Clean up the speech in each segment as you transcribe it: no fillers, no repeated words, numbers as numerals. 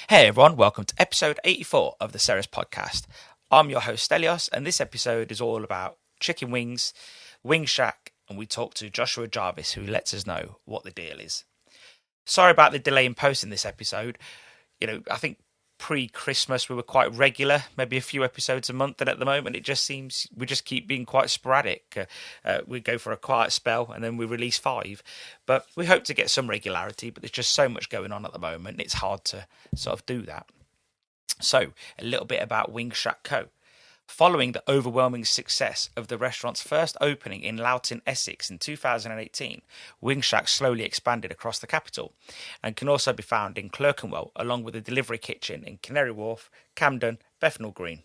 Hey everyone, welcome to episode 84 of the Ceres podcast. I'm your host Stelios, and this episode is all about chicken wings, WingShack, and we talk to Joshua Jarvis, who lets us know what the deal is. Sorry about the delay in posting this episode. I think pre-Christmas we were quite regular, maybe a few episodes a month, and at the moment it just seems we just keep being quite sporadic. We go for a quiet spell and then we release 5, but we hope to get some regularity, but there's just so much going on at the moment, it's hard to sort of do that. So a little bit about WingShack Co. Following the overwhelming success of the restaurant's first opening in Loughton, Essex in 2018, WingShack slowly expanded across the capital and can also be found in Clerkenwell, along with a delivery kitchen in Canary Wharf, Camden, Bethnal Green.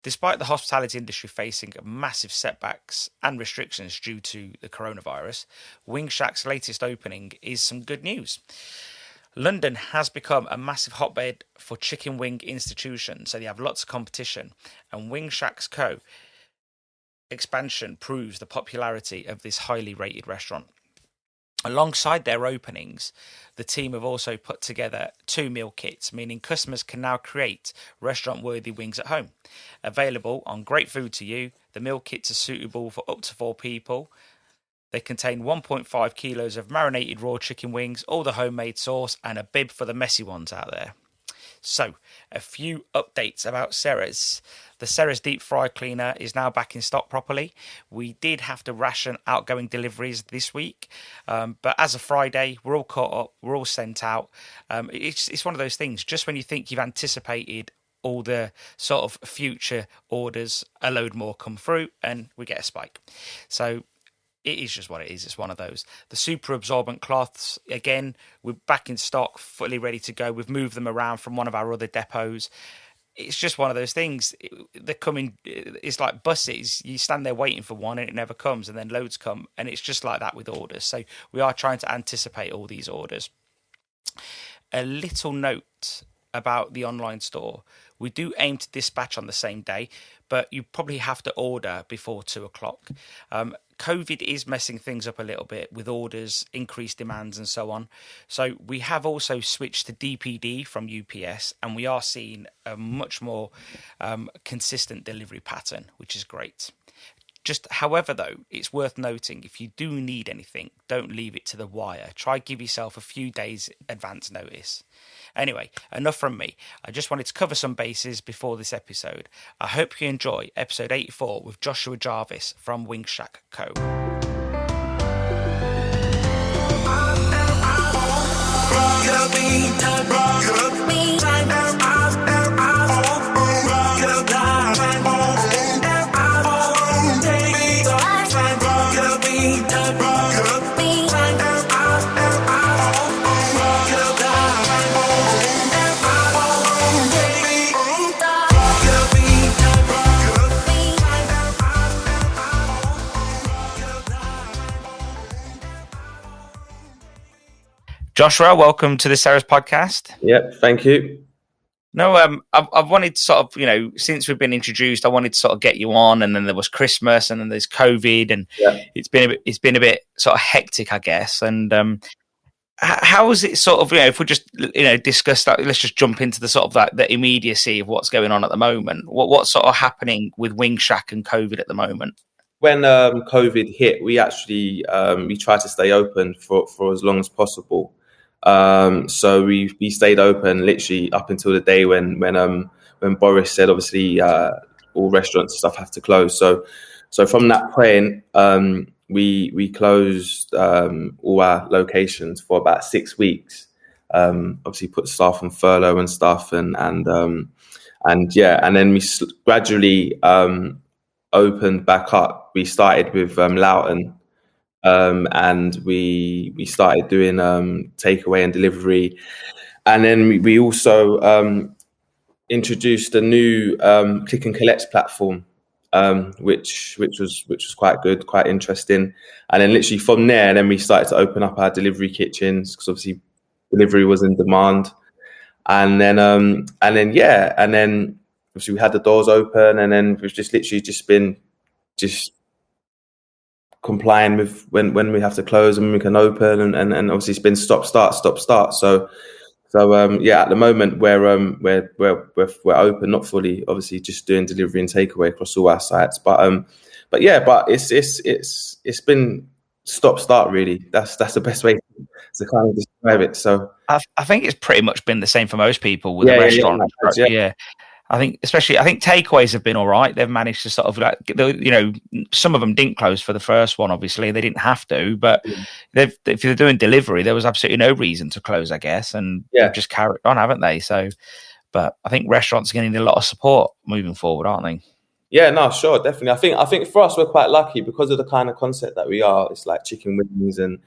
Despite the hospitality industry facing massive setbacks and restrictions due to the coronavirus, WingShack's latest opening is some good news. London has become a massive hotbed for chicken wing institutions, so they have lots of competition, and WingShack Co. expansion proves the popularity of this highly rated restaurant. Alongside their openings, the team have also put together 2 meal kits, meaning customers can now create restaurant-worthy wings at home. Available on Great Food to You, the meal kits are suitable for up to 4 people. They contain 1.5 kilos of marinated raw chicken wings, all the homemade sauce, and a bib for the messy ones out there. So, a few updates about Ceres. The Ceres deep fry cleaner is now back in stock properly. We did have to ration outgoing deliveries this week, but as of Friday, we're all caught up, we're all sent out. It's one of those things, just when you think you've anticipated all the sort of future orders, a load more come through, and we get a spike. So, it is just what it is. It's one of those. The super absorbent cloths, again, we're back in stock, fully ready to go. We've moved them around from one of our other depots. It's just one of those things. They're coming, it's like buses. You stand there waiting for one and it never comes, and then loads come. And it's just like that with orders. So we are trying to anticipate all these orders. A little note about the online store. We do aim to dispatch on the same day, but you probably have to order before 2:00. COVID is messing things up a little bit with orders, increased demands and so on. So we have also switched to DPD from UPS, and we are seeing a much more consistent delivery pattern, which is great. Just, however, though, it's worth noting, if you do need anything, don't leave it to the wire. Try give yourself a few days advance notice. Anyway, enough from me. I just wanted to cover some bases before this episode. I hope you enjoy episode 84 with Joshua Jarvis from WingShack Co. Joshua, welcome to the Ceres podcast. Yep, thank you. No, I've wanted to sort of, since we've been introduced, I wanted to sort of get you on, and then there was Christmas, and then there's COVID, and it's been a bit sort of hectic, I guess. And how is it sort of, if we just discuss that, let's just jump into the sort of the immediacy of what's going on at the moment. What's sort of happening with WingShack and COVID at the moment? When COVID hit, we actually we tried to stay open for as long as possible. So we stayed open literally up until the day when Boris said obviously all restaurants and stuff have to close. So from that point, we closed all our locations for about 6 weeks. Obviously put staff on furlough and stuff, and then we gradually opened back up. We started with Loughton. And we started doing takeaway and delivery, and then we also introduced a new click and collect platform, which was quite good, quite interesting. And then literally from there, then we started to open up our delivery kitchens, because obviously delivery was in demand. And then obviously we had the doors open, and then we've just literally been complying with when we have to close and when we can open, and obviously it's been stop start. So So at the moment we're open, not fully, obviously, just doing delivery and takeaway across all our sites. But it's been stop start really. That's the best way to kind of describe it. So I think it's pretty much been the same for most people with yeah, a restaurant. yeah. I think takeaways have been all right. They've managed to sort of some of them didn't close for the first one. Obviously, they didn't have to, but if they're doing delivery, there was absolutely no reason to close, I guess, and they've just carried on, haven't they? So, but I think restaurants are going to need a lot of support moving forward, aren't they? Yeah, no, sure, definitely. I think for us, we're quite lucky because of the kind of concept that we are. It's like chicken wings and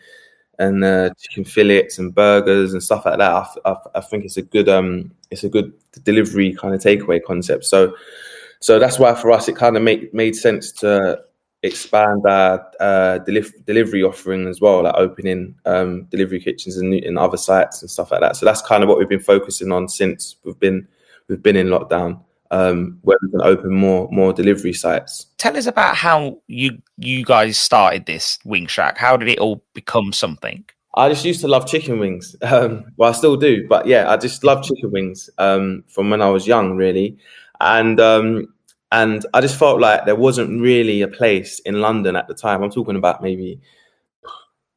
chicken fillets and burgers and stuff like that. I think it's a good delivery kind of takeaway concept. So that's why for us it kind of made sense to expand our delivery offering as well, like opening delivery kitchens in other sites and stuff like that. So that's kind of what we've been focusing on since we've been in lockdown. Where we can open more delivery sites. Tell us about how you guys started this WingShack. How did it all become something? I just used to love chicken wings. Well, I still do, but yeah, I just love chicken wings from when I was young, really. And I just felt like there wasn't really a place in London at the time. I'm talking about maybe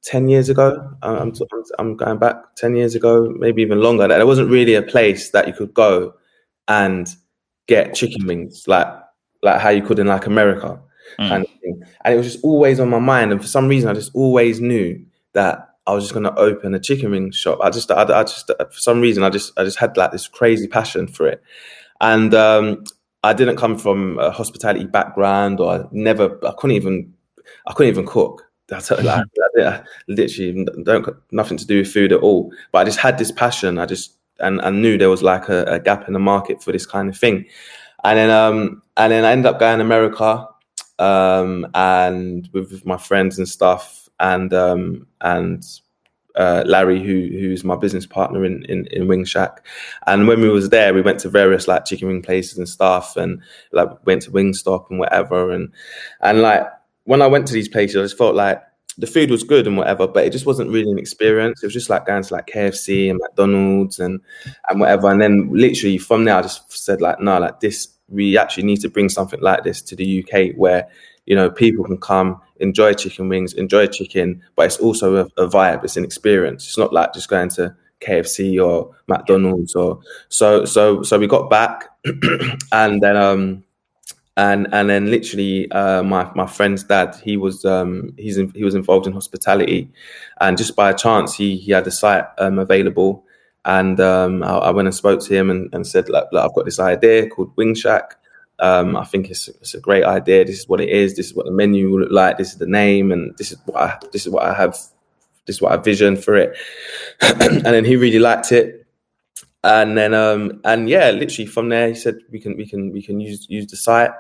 10 years ago. I'm going back 10 years ago, maybe even longer. There wasn't really a place that you could go and get chicken wings like how you could in like America kind of thing. And it was just always on my mind. And for some reason, I just always knew that I was just going to open a chicken wing shop. I just for some reason, I just had like this crazy passion for it. And I didn't come from a hospitality background, or I couldn't even cook. That's like, I literally nothing to do with food at all. But I just had this passion. I knew there was like a gap in the market for this kind of thing. And then I ended up going to America and with my friends and stuff, and Larry, who's my business partner in WingShack. And when we was there, we went to various like chicken wing places and stuff, and like went to Wingstop and whatever. And like when I went to these places, I just felt like the food was good and whatever, but it just wasn't really an experience. It was just like going to like KFC and McDonald's and whatever. And then literally from there, I just said like, no, like this, we actually need to bring something like this to the UK where, you know, people can come, enjoy chicken wings, enjoy chicken, but it's also a vibe. It's an experience. It's not like just going to KFC or McDonald's or so we got back and then and then literally my friend's dad, he was involved in hospitality, and just by a chance he had a site available, and I went and spoke to him and said, look, I've got this idea called WingShack. I think it's a great idea. This is what it is. This is what the menu will look like. This is the name, and this is what I have. This is what I visioned for it. And then he really liked it. And then literally from there he said we can use the site.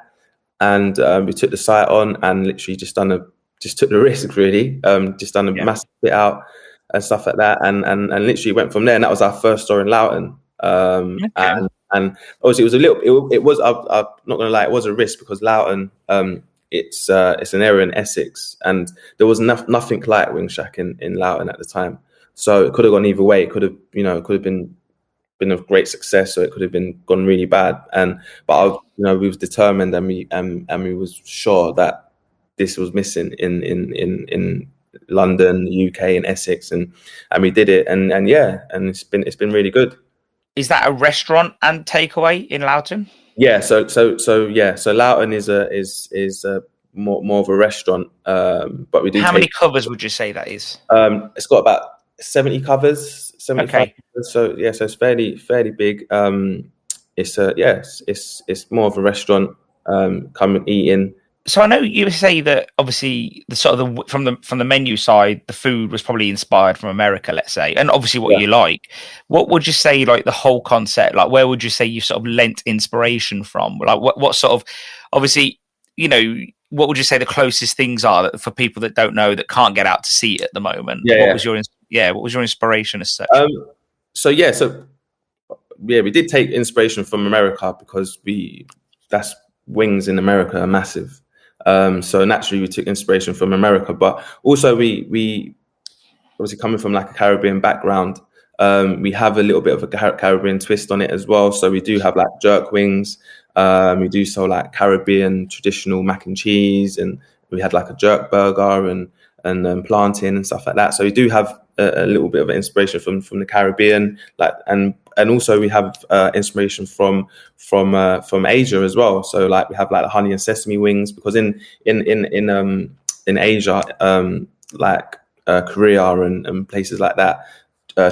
And we took the site on and literally just took the risk, really. Just done a massive bit out and stuff like that, and literally went from there. And that was our first store in Loughton. And obviously it was I'm not gonna lie, it was a risk because Loughton, it's an area in Essex, and there was nothing like WingShack in Loughton at the time. So it could have gone either way. It could have been a great success, or it could have gone really bad. But we was determined, and we was sure that this was missing in London, UK, and Essex, and we did it, and it's been really good. Is that a restaurant and takeaway in Loughton? Yeah, so Loughton is a more of a restaurant, but we do. How many covers would you say that is? It's got about 70 covers, 75. Okay. So it's fairly big. It's more of a restaurant. Come and eat in. So I know you say that obviously from the menu side, the food was probably inspired from America, let's say, and obviously what you like. What would you say, like the whole concept, like where would you say you sort of lent inspiration from? Like what sort of, obviously, what would you say the closest things are that for people that don't know, that can't get out to see it at the moment? What was your inspiration as such? We did take inspiration from America because that's wings in America are massive. So naturally we took inspiration from America, but also we obviously coming from like a Caribbean background, We have a little bit of a Caribbean twist on it as well. So we do have like jerk wings. We do sell like Caribbean traditional mac and cheese, and we had like a jerk burger and plantain and stuff like that. So we do have a little bit of inspiration from the Caribbean, like and also we have inspiration from Asia as well. So like we have like the honey and sesame wings, because in Asia, like Korea and places like that,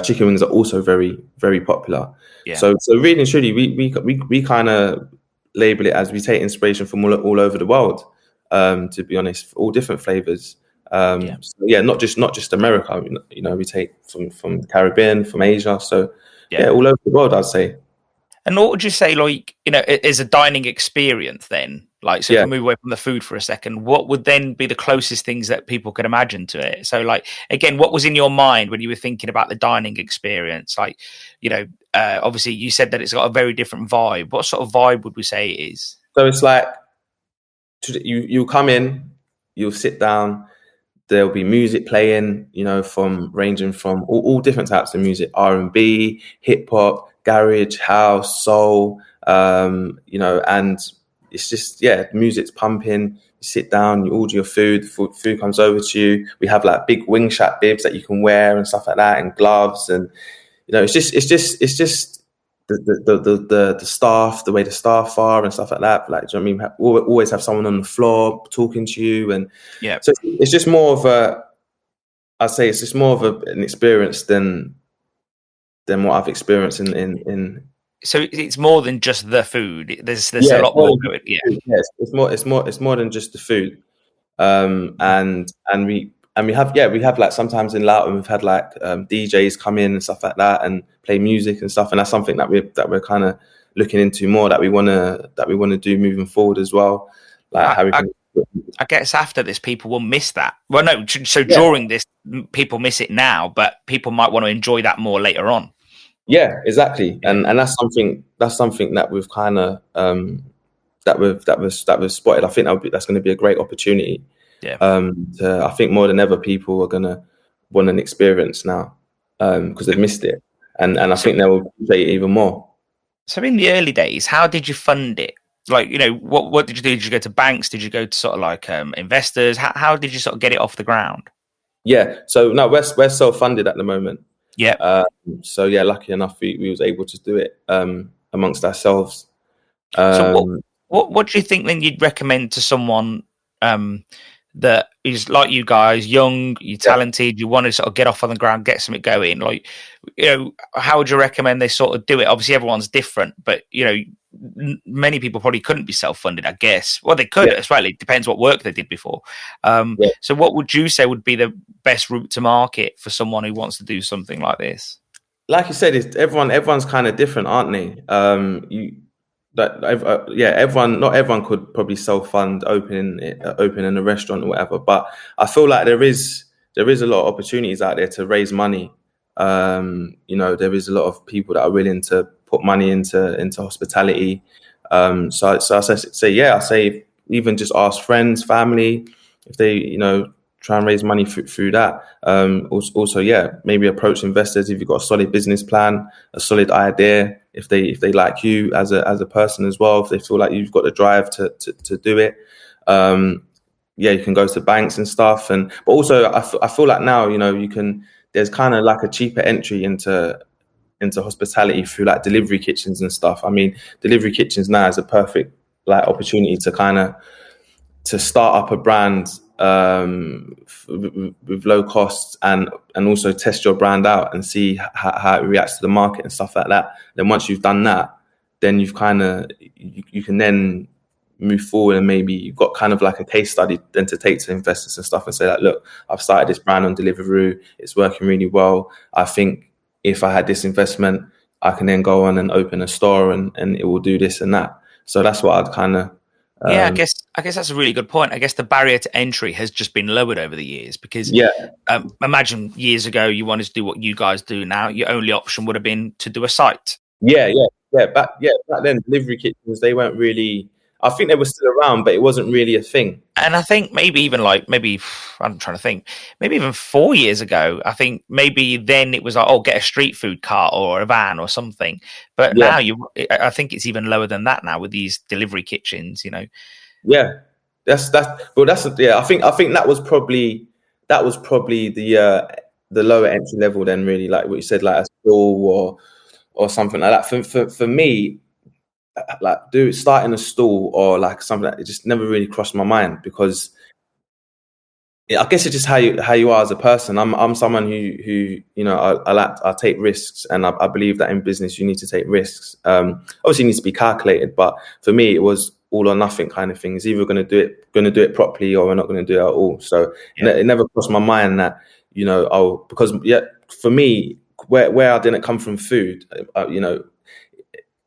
chicken wings are also very, very popular. Yeah. So really and truly, we kind of label it as we take inspiration from all over the world. To be honest, all different flavors. Not just America. You know, we take from the Caribbean, from Asia. So all over the world, I'd say. And what would you say, like, you know, is a dining experience then? Like, so if we move away from the food for a second, what would then be the closest things that people could imagine to it? So, like, again, what was in your mind when you were thinking about the dining experience? Like, you know, obviously you said that it's got a very different vibe. What sort of vibe would we say it is? So it's like, you come in, you'll sit down, there'll be music playing, you know, ranging from all different types of music, R&B, hip hop, garage, house, soul, you know, and it's just, music's pumping. You sit down, you order your food comes over to you. We have like big WingShack bibs that you can wear and stuff like that, and gloves, and you know, it's just the staff, the way the staff are and stuff like that. Like, do you know what I mean? We'll always have someone on the floor talking to you, and so it's just more of an experience than what I've experienced in. So it's more than just the food. There's a lot more to it. Yeah, it's more than just the food. And we have like, sometimes in Loughton we've had like DJs come in and stuff like that and play music and stuff, and that's something that we're kind of looking into more, that we want to do moving forward as well. Like I guess after this, people will miss that. Well, no, so during this, people miss it now, but people might want to enjoy that more later on. Yeah, exactly, and that's something that we've kind of that we've spotted. I think that's going to be a great opportunity. I think more than ever, people are going to want an experience now because they've missed it, and I think they will play it even more. So in the early days, how did you fund it? Like, you know, what did you do? Did you go to banks? Did you go to sort of like investors? How did you sort of get it off the ground? Yeah, so no, we're self-funded at the moment. Yeah. So lucky enough, we was able to do it amongst ourselves. So what do you think then you'd recommend to someone that is like you guys, young, you're talented, you want to sort of get off on the ground, get something going? Like, you know, how would you recommend they sort of do it? Obviously, everyone's different, but you know, many people probably couldn't be self-funded, I guess. Well, they could as well. It depends what work they did before. So what would you say would be the best route to market for someone who wants to do something like this? Like you said, everyone's kind of different, aren't they? Not everyone could probably self-fund opening a restaurant or whatever, but I feel like there is a lot of opportunities out there to raise money. You know, there is a lot of people that are willing to put money into hospitality. So I say even just ask friends, family, if they, you know, try and raise money through that. Also, maybe approach investors if you've got a solid business plan, a solid idea. If they like you as a person as well, if they feel like you've got the drive to do it. You can go to banks and stuff. But also, I feel like now, you know, there's kind of like a cheaper entry into hospitality through like delivery kitchens and stuff. I mean, delivery kitchens now is a perfect like opportunity to start up a brand with low costs and also test your brand out and see how it reacts to the market and stuff like that. Then once you've done that, then you've kind of you can then move forward, and maybe you've got kind of like a case study then to take to investors and stuff and say like, look, I've started this brand on Deliveroo, it's working really well. I think if I had this investment, I can then go on and open a store and it will do this and that. So that's what I'd kind of I guess that's a really good point. I guess the barrier to entry has just been lowered over the years because imagine years ago you wanted to do what you guys do now. Your only option would have been to do a site. Back then delivery kitchens, they weren't really, I think they were still around, but it wasn't really a thing. And I think maybe even I'm trying to think, maybe even 4 years ago, I think maybe then it was like, oh, get a street food cart or a van or something. But Yeah, now I think it's even lower than that now with these delivery kitchens, yeah. Yeah. I think that was probably the lower entry level. Then really, like what you said, like a stall or something like that. For me, like starting a stall or like something that it just never really crossed my mind because I guess it's just how you are as a person. I'm someone who I take risks, and I believe that in business you need to take risks. Obviously, it needs to be calculated, but for me, it was all or nothing kind of thing. It's either going to do it properly, or we're not going to do it at all. So it never crossed my mind that because for me, where I didn't come from food,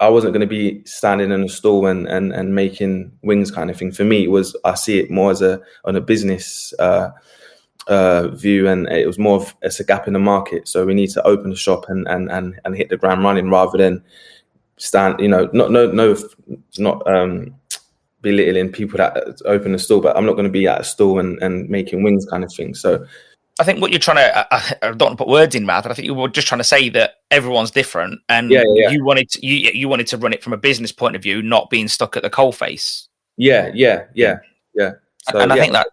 I wasn't going to be standing in a stall and making wings kind of thing. For me, I see it more as on a business view, and it was more of it's a gap in the market. So we need to open the shop and hit the ground running rather than stand. Not belittling people that open a stall, but I'm not going to be at a stall and making wings kind of thing. So I think what you're trying to, I don't want to put words in mouth, but I think you were just trying to say that everyone's different, and you wanted to run it from a business point of view, not being stuck at the coalface. Yeah. So, and I think that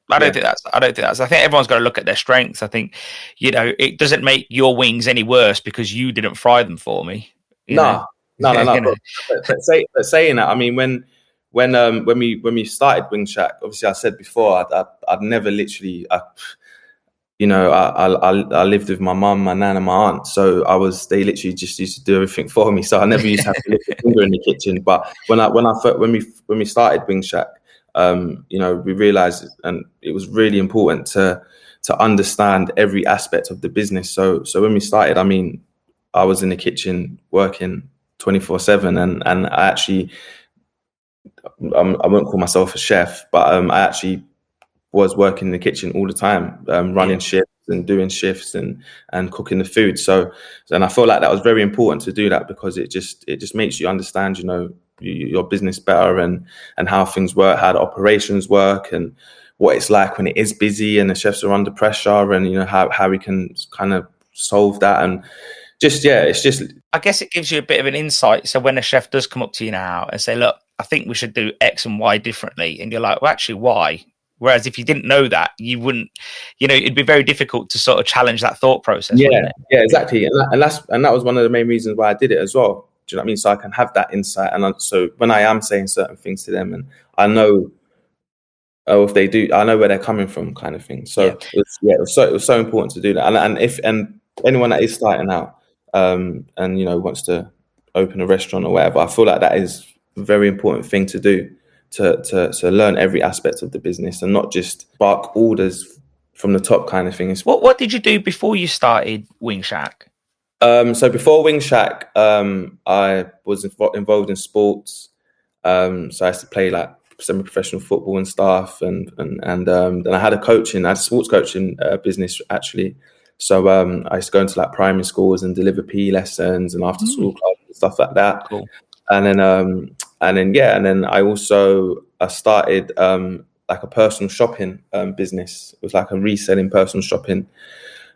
I don't think that's. I think everyone's got to look at their strengths. I think, it doesn't make your wings any worse because you didn't fry them for me. No. But saying that, I mean, when we started WingShack, obviously I said before I'd never literally. I lived with my mum, my nan, and my aunt, so they literally just used to do everything for me. So I never used to have to lift a finger in the kitchen. But when we started WingShack, we realised, and it was really important to understand every aspect of the business. So when we started, I mean, I was in the kitchen working 24/7, and I actually, I won't call myself a chef, but I actually was working in the kitchen all the time, running shifts and doing shifts and cooking the food. So, and I feel like that was very important to do that because it just makes you understand, your business better and how things work, how the operations work, and what it's like when it is busy and the chefs are under pressure, and how we can kind of solve that. And it's just. I guess it gives you a bit of an insight. So when a chef does come up to you now and say, "Look, I think we should do X and Y differently," and you're like, "Well, actually, why?" Whereas if you didn't know that, you wouldn't, it'd be very difficult to sort of challenge that thought process. Yeah, exactly. And that was one of the main reasons why I did it as well. Do you know what I mean? So I can have that insight. And so when I am saying certain things to them, and I know, if they do, I know where they're coming from, kind of thing. So it was so important to do that. And anyone that is starting out, and wants to open a restaurant or whatever, I feel like that is a very important thing to do. To learn every aspect of the business and not just bark orders from the top kind of thing. What did you do before you started WingShack? So before WingShack, I was involved in sports. So I used to play like semi-professional football and stuff, and then I had a sports coaching business actually. So I used to go into like primary schools and deliver PE lessons and after school clubs and stuff like that. Cool. And then I started like a personal shopping business. It was like a reselling personal shopping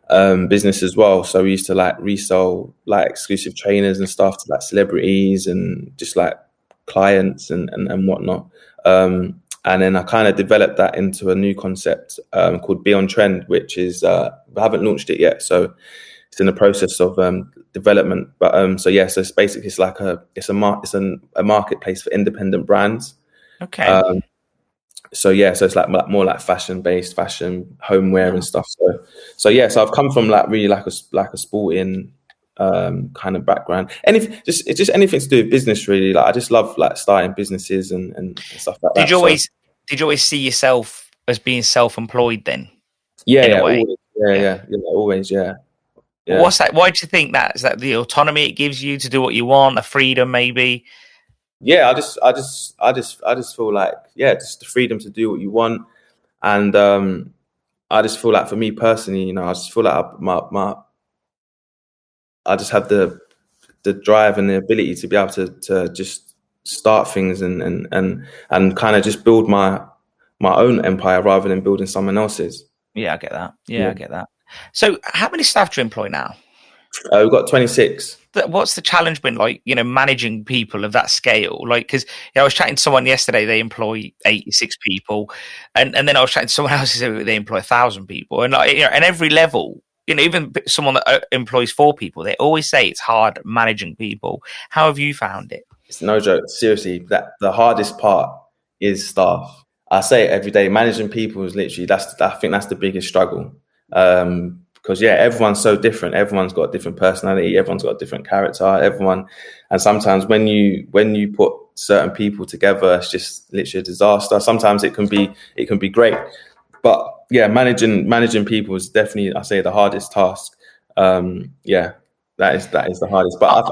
business as well. So we used to like resell like exclusive trainers and stuff to like celebrities and just like clients and whatnot. And then I kind of developed that into a new concept called Be On Trend, which is I haven't launched it yet, so it's in the process of development. But so it's basically a marketplace for independent brands. Okay. So it's like more like fashion-based, fashion, homeware and stuff. So I've come from like really like a sporting kind of background, and it's just anything to do with business really. Like I just love like starting businesses and stuff like that. Did you always see yourself as being self-employed then? Always. What's that? Why do you think that? Is that the autonomy it gives you to do what you want, the freedom maybe? Yeah, I just feel like just the freedom to do what you want, and I just feel like for me personally, I just feel like I just have the drive and the ability to be able to just start things and kind of just build my own empire rather than building someone else's. Yeah, I get that. I get that. So how many staff do you employ now? We've got 26. What's the challenge been like, managing people of that scale? Like, because I was chatting to someone yesterday, they employ 86 people, and then I was chatting to someone else who said they employ 1,000 people, and and every level, even someone that employs 4 people, they always say it's hard managing people. How have you found it? It's no joke. Seriously, that the hardest part is staff. I say it every day. Managing people is literally I think that's the biggest struggle. Because everyone's so different. Everyone's got a different personality. Everyone's got a different character. And sometimes when you put certain people together, it's just literally a disaster. Sometimes it can be great, but managing people is definitely, I say, the hardest task. That is the hardest. But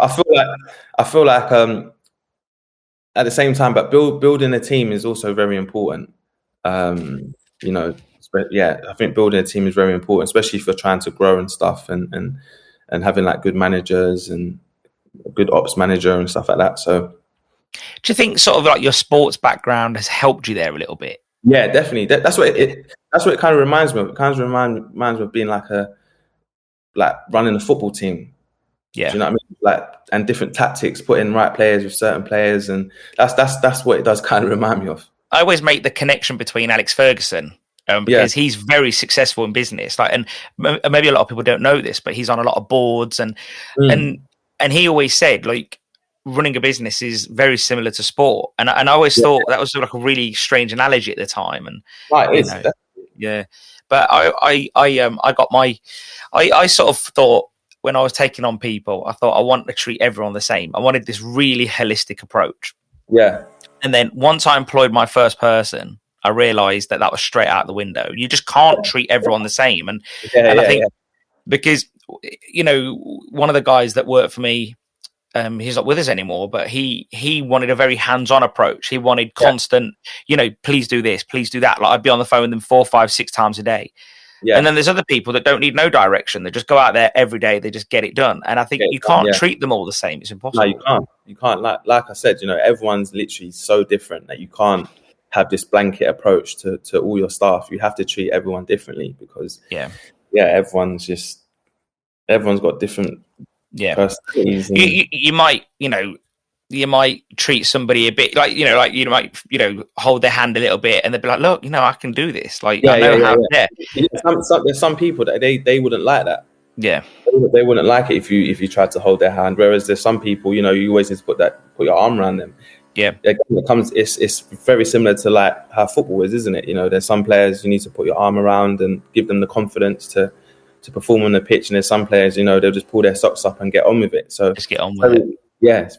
I feel like at the same time, but building a team is also very important. I think building a team is very important, especially if you're trying to grow and stuff, and having like good managers and a good ops manager and stuff like that. So, do you think sort of like your sports background has helped you there a little bit? Yeah, definitely. That's what it kind of reminds me of. It kind of reminds me of being like running a football team. Yeah, do you know what I mean? Like, and different tactics, putting right players with certain players, and that's what it does kind of remind me of. I always make the connection between Alex Ferguson. Because he's very successful in business, and maybe a lot of people don't know this, but he's on a lot of boards, and he always said, like, running a business is very similar to sport, and I always thought that was like a really strange analogy at the time, and but I sort of thought, when I was taking on people, I thought I want to treat everyone the same. I wanted this really holistic approach. Yeah, and then once I employed my first person, I realized that was straight out the window. You just can't treat everyone the same. And I think because, one of the guys that worked for me, he's not with us anymore, but he wanted a very hands-on approach. He wanted constant, please do this, please do that. Like, I'd be on the phone with them 4, 5, 6 times a day. Yeah. And then there's other people that don't need no direction. They just go out there every day. They just get it done. And I think you can't treat them all the same. It's impossible. No, you can't. Like I said, everyone's literally so different that you can't have this blanket approach to all your staff. You have to treat everyone differently because everyone's got different personalities. And you might treat somebody a bit like, you might hold their hand a little bit and they'd be like, look, I can do this. Like, I know how. There's some people that they wouldn't like that. Yeah, they wouldn't like it if you tried to hold their hand. Whereas there's some people, you always need to put your arm around them. Yeah, it's very similar to like how football is, isn't it? There's some players you need to put your arm around and give them the confidence to perform on the pitch, and there's some players, they'll just pull their socks up and get on with it. So just get on with it. Yeah, it's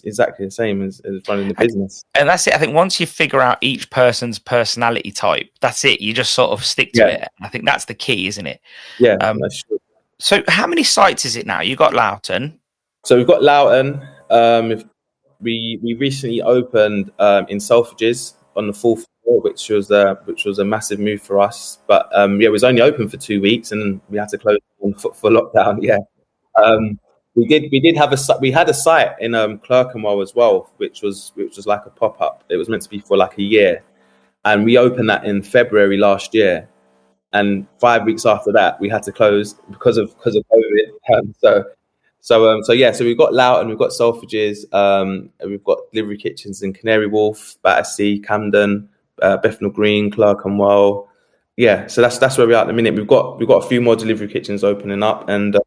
exactly the same as running the business. And that's it. I think once you figure out each person's personality type, that's it. You just sort of stick to it. I think that's the key, isn't it? Yeah, that's true. So how many sites is it now? You got Loughton. So we've got Loughton. We recently opened in Selfridges on the 4th floor, which was a massive move for us. But it was only open for 2 weeks, and we had to close for lockdown. Yeah, we had a site in Clerkenwell as well, which was like a pop up. It was meant to be for like a year, and we opened that in February last year. And 5 weeks after that, we had to close because of COVID. So we've got Loughton, we've got Selfridges, we've got delivery kitchens in Canary Wharf, Battersea, Camden, Bethnal Green, Clerkenwell. Yeah, so that's where we are at the minute. We've got a few more delivery kitchens opening up. And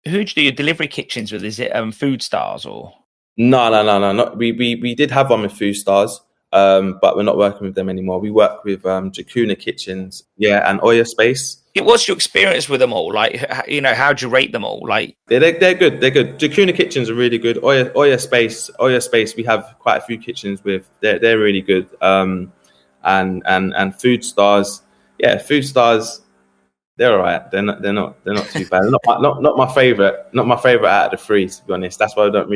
who do you do your delivery kitchens with? Is it Food Stars or? No. Not, we did have one with Food Stars, but we're not working with them anymore. We work with Jacuna Kitchens, and Oya Space. What's your experience with them all? Like, how do you rate them all? Like, they're good. They're good. Jacuna Kitchens are really good. Oya Space. We have quite a few kitchens with. They're really good. And Food Stars. Yeah, Food Stars. They're all right. They're not too bad. Not my favorite. Not my favorite out of the 3, to be honest. That's why I'm not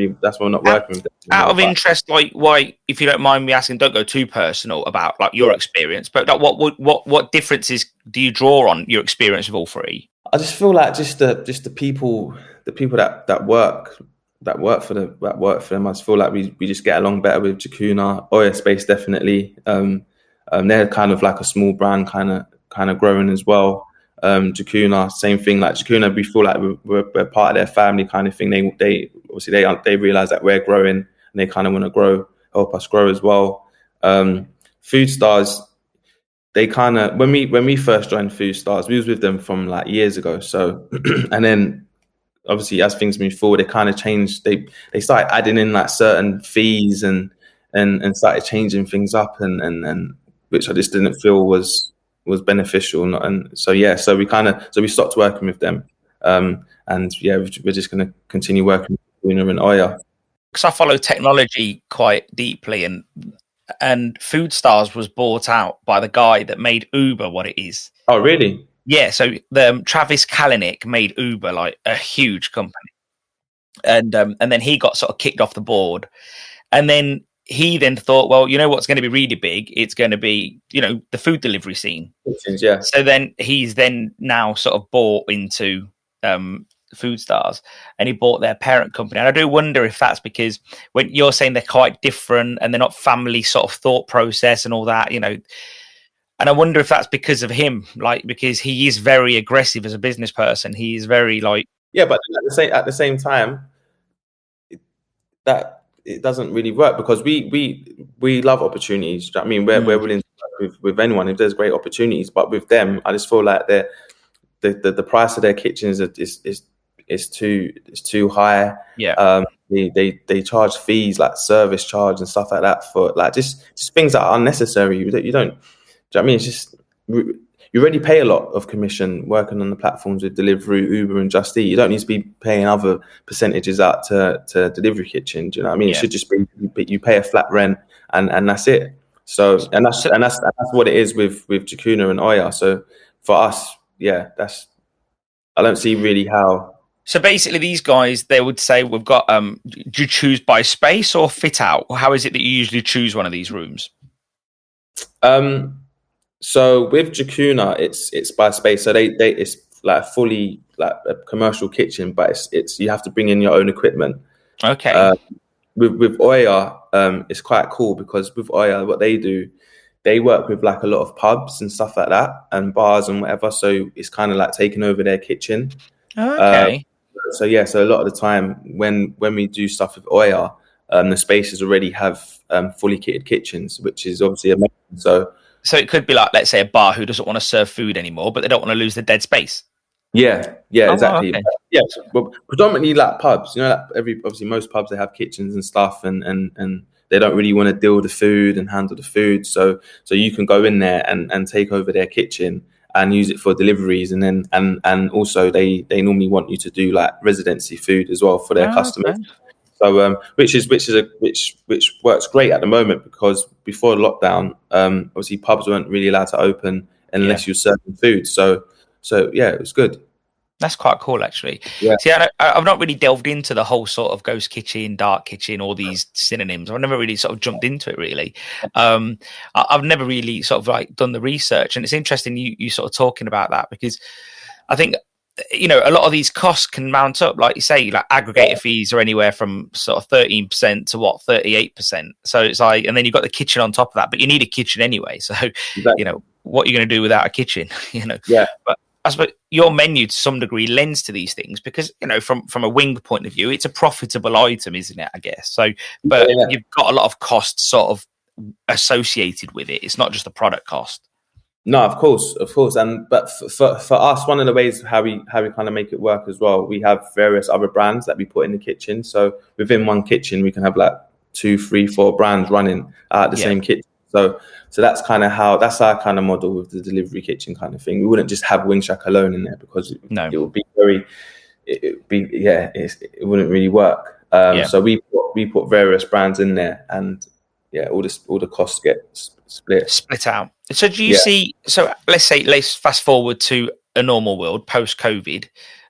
working with them. Out of interest, like, why, if you don't mind me asking, don't go too personal about like your experience, but like, what differences do you draw on your experience with all 3? I just feel like just the people that work them. I just feel like we just get along better with Jakuna. Oya Space definitely. They're kind of like a small brand, kind of growing as well. Jakuna, same thing. Like Jakuna, we feel like we're part of their family, kind of thing. They obviously they realize that we're growing, and they kind of want to help us grow as well. Food Stars, they kind of when we first joined Food Stars, we was with them from like years ago. So and then obviously as things move forward, they kind of changed. They started adding in like certain fees and started changing things up and which I just didn't feel was beneficial. And so we stopped working with them. And yeah, we're just going to continue working with Una and Oya. Because I follow technology quite deeply, and Food Stars was bought out by the guy that made Uber what it is. Oh, really? Yeah, so the Travis Kalanick made Uber like a huge company, and then he got sort of kicked off the board, and then he then thought, well, you know what's going to be really big? It's going to be the food delivery scene. Yeah. So then he's now sort of bought into Food Stars, and he bought their parent company. And I do wonder if that's because when you're saying they're quite different and they're not family sort of thought process and all that, and I wonder if that's because of him, like, because he is very aggressive as a business person. He is very like, yeah, but at the same time, that it doesn't really work because we love opportunities. I mean, we're willing to work with anyone if there's great opportunities. But with them, I just feel like the price of their kitchens is too high. Yeah. They charge fees like service charge and stuff like that for like just things that are unnecessary. You don't. Do you know what I mean? It's just you already pay a lot of commission working on the platforms with Deliveroo, Uber, and Just Eat. You don't need to be paying other percentages out to Delivery Kitchen. Do you know what I mean? Yeah. It should just be you pay a flat rent and that's it. So that's what it is with Jakuna and Oya. So for us, yeah, I don't see really how. So basically, these guys, they would say, we've got. Do you choose by space or fit out? How is it that you usually choose one of these rooms? So with Jakuna, it's by space. So it's like fully like a commercial kitchen, but it's you have to bring in your own equipment. Okay. With Oya, it's quite cool because with Oya, what they do, they work with like a lot of pubs and stuff like that and bars and whatever. So it's kind of like taking over their kitchen. Okay. So a lot of the time when we do stuff with Oya, the spaces already have fully kitted kitchens, which is obviously amazing. So it could be like, let's say, a bar who doesn't want to serve food anymore, but they don't want to lose the dead space. Yeah, exactly. Okay. Yeah, but predominantly like pubs. Like obviously most pubs, they have kitchens and stuff, and they don't really want to deal with the food and handle the food. So you can go in there and take over their kitchen and use it for deliveries, and then and also they normally want you to do like residency food as well for their customers. Okay. So which works great at the moment because before lockdown, obviously pubs weren't really allowed to open unless you're serving food. So yeah, it was good. That's quite cool, actually. Yeah. See, I've not really delved into the whole sort of ghost kitchen, dark kitchen, all these synonyms. I've never really sort of jumped into it, really. I've never really sort of like done the research, and it's interesting you sort of talking about that because I think a lot of these costs can mount up, like you say, like aggregator fees are anywhere from sort of 13% to 38%. So it's like, and then you've got the kitchen on top of that, but you need a kitchen anyway. So, exactly. What are you going to do without a kitchen, Yeah. But I suppose your menu to some degree lends to these things because, from a wing point of view, it's a profitable item, isn't it? I guess. So, but you've got a lot of costs sort of associated with it. It's not just the product cost. No, of course, but for us, one of the ways how we kind of make it work as well, we have various other brands that we put in the kitchen. So within one kitchen, we can have like 2, 3, 4 brands running at the same kitchen. So that's kind of that's our kind of model with the delivery kitchen kind of thing. We wouldn't just have WingShack alone in there because it would be it wouldn't really work. So we put various brands in there, and all the costs get split out. So do you see? So let's fast forward to a normal world post COVID.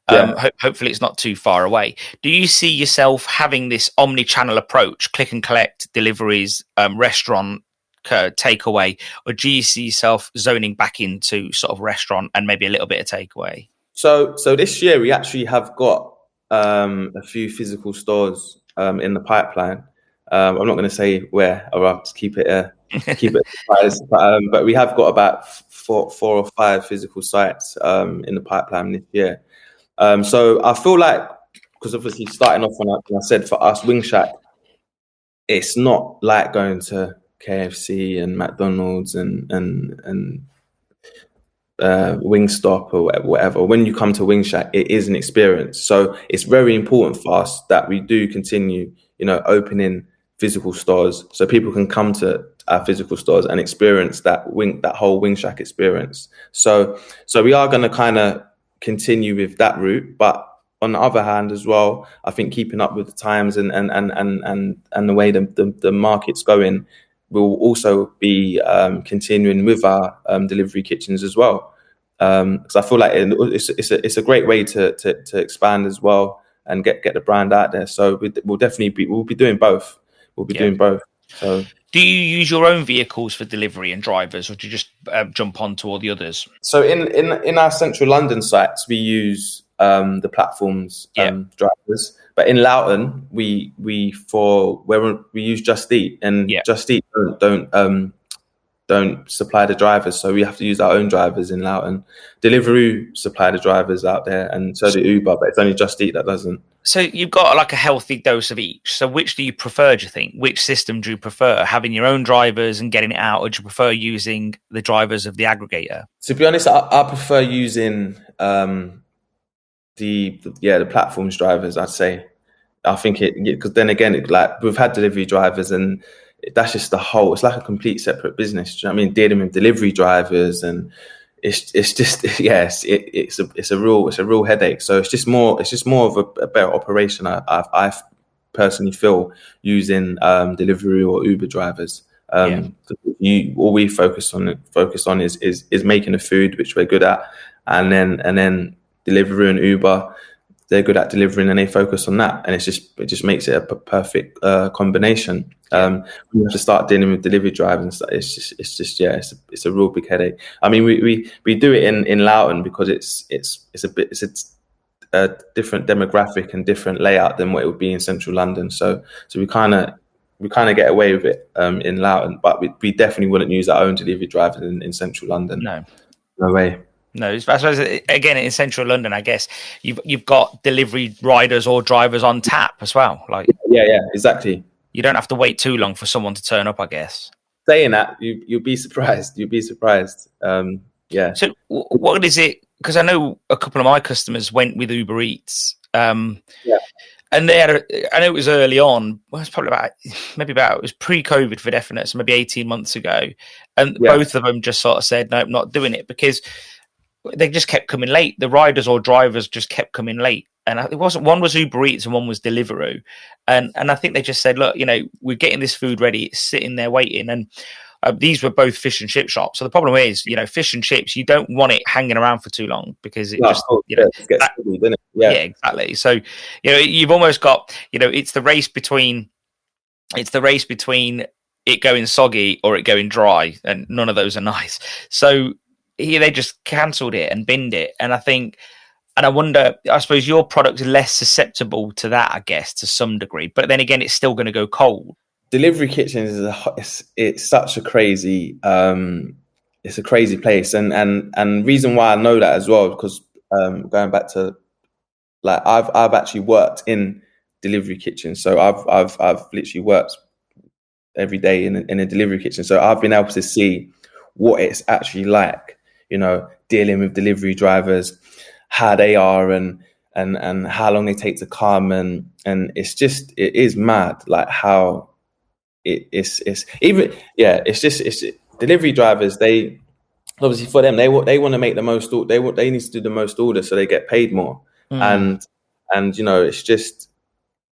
Hopefully it's not too far away. Do you see yourself having this omni-channel approach, click and collect, deliveries, restaurant, takeaway, or do you see yourself zoning back into sort of restaurant and maybe a little bit of takeaway? So this year we actually have got a few physical stores in the pipeline. I'm not going to say where, or I'll just keep it a surprise. But we have got about four or five physical sites in the pipeline this year. So I feel like, because obviously starting off when I said for us, WingShack, it's not like going to KFC and McDonald's and Wingstop or whatever. When you come to WingShack, it is an experience. So it's very important for us that we do continue, opening physical stores so people can come to our physical stores and experience that whole WingShack experience. So we are going to kind of continue with that route, but on the other hand as well, I think keeping up with the times and the way the market's going, we'll also be continuing with our delivery kitchens as well, because I feel like it's a great way to expand as well and get the brand out there. So we'll be doing both. We'll be doing both. So, do you use your own vehicles for delivery and drivers, or do you just jump onto all the others? So in our central London sites, we use the platforms drivers. But in Loughton, we use Just Eat, and Just Eat don't supply the drivers, so we have to use our own drivers in Loughton. Deliveroo supply the drivers out there, and so do Uber, but it's only Just Eat that doesn't. So you've got like a healthy dose of each. So which do you prefer, do you think? Which system do you prefer? Having your own drivers and getting it out, or do you prefer using the drivers of the aggregator? To be honest, I prefer using the platforms drivers, I'd say. I think because then again, like we've had delivery drivers, and that's just it's like a complete separate business. Do you know what I mean? Dealing with delivery drivers, and it's just it's a real headache. So it's just more of a better operation. I personally feel using Deliveroo or Uber drivers. All we focus on is making the food, which we're good at, and then Deliveroo and Uber, they're good at delivering and they focus on that, and it just makes it a perfect combination. We have to start dealing with delivery drivers and stuff. It's a real big headache. I mean, we do it in Loughton because it's a different demographic and different layout than what it would be in central London. So we kind of get away with it in Loughton, but we definitely wouldn't use our own delivery drivers in central London. No way. No, I suppose again in central London, I guess you've got delivery riders or drivers on tap as well. Like yeah, exactly. You don't have to wait too long for someone to turn up, I guess. Saying that, you'll be surprised. You'll be surprised. Yeah. So what is it? Because I know a couple of my customers went with Uber Eats. And they had I know it was early on. Well, it's probably it was pre-COVID for definite, so maybe 18 months ago. And both of them just sort of said, no, I'm not doing it, because they just kept coming late. The riders or drivers just kept coming late. And it wasn't, one was Uber Eats and one was Deliveroo. And I think they just said, look, we're getting this food ready. It's sitting there waiting. And these were both fish and chip shops. So the problem is, fish and chips, you don't want it hanging around for too long, because it gets silly, doesn't it? Yeah, exactly. So, you've almost got, it's the race between it going soggy or it going dry, and none of those are nice. So they just cancelled it and binned it. And I wonder, I suppose your product is less susceptible to that, I guess, to some degree. But then again, it's still going to go cold. Delivery kitchens it's such a crazy it's a crazy place, and reason why I know that as well, because going back to, like, I've actually worked in delivery kitchens, so I've literally worked every day in a delivery kitchen, so I've been able to see what it's actually like, dealing with delivery drivers, how they are, and how long they take to come, and it is mad, like how it's delivery drivers. They obviously, for them, they want to make the most. They need to do the most orders so they get paid more, and it's just,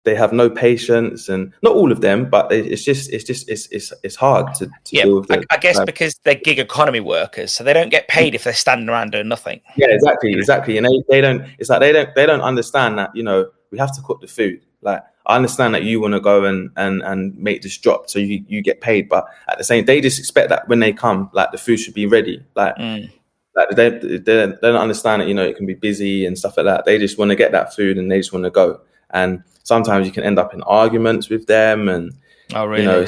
they have no patience, and not all of them, but it's hard to deal with. I guess because they're gig economy workers, so they don't get paid if they're standing around doing nothing. Yeah, exactly, and they don't. It's like they don't understand that we have to cook the food. Like, I understand that you want to go and make this drop so you get paid, but at the same, they just expect that when they come, like, the food should be ready. Like, Like they don't understand that, you know, it can be busy and stuff like that. They just want to get that food and they just want to go. And sometimes you can end up in arguments with them, and Oh, you know,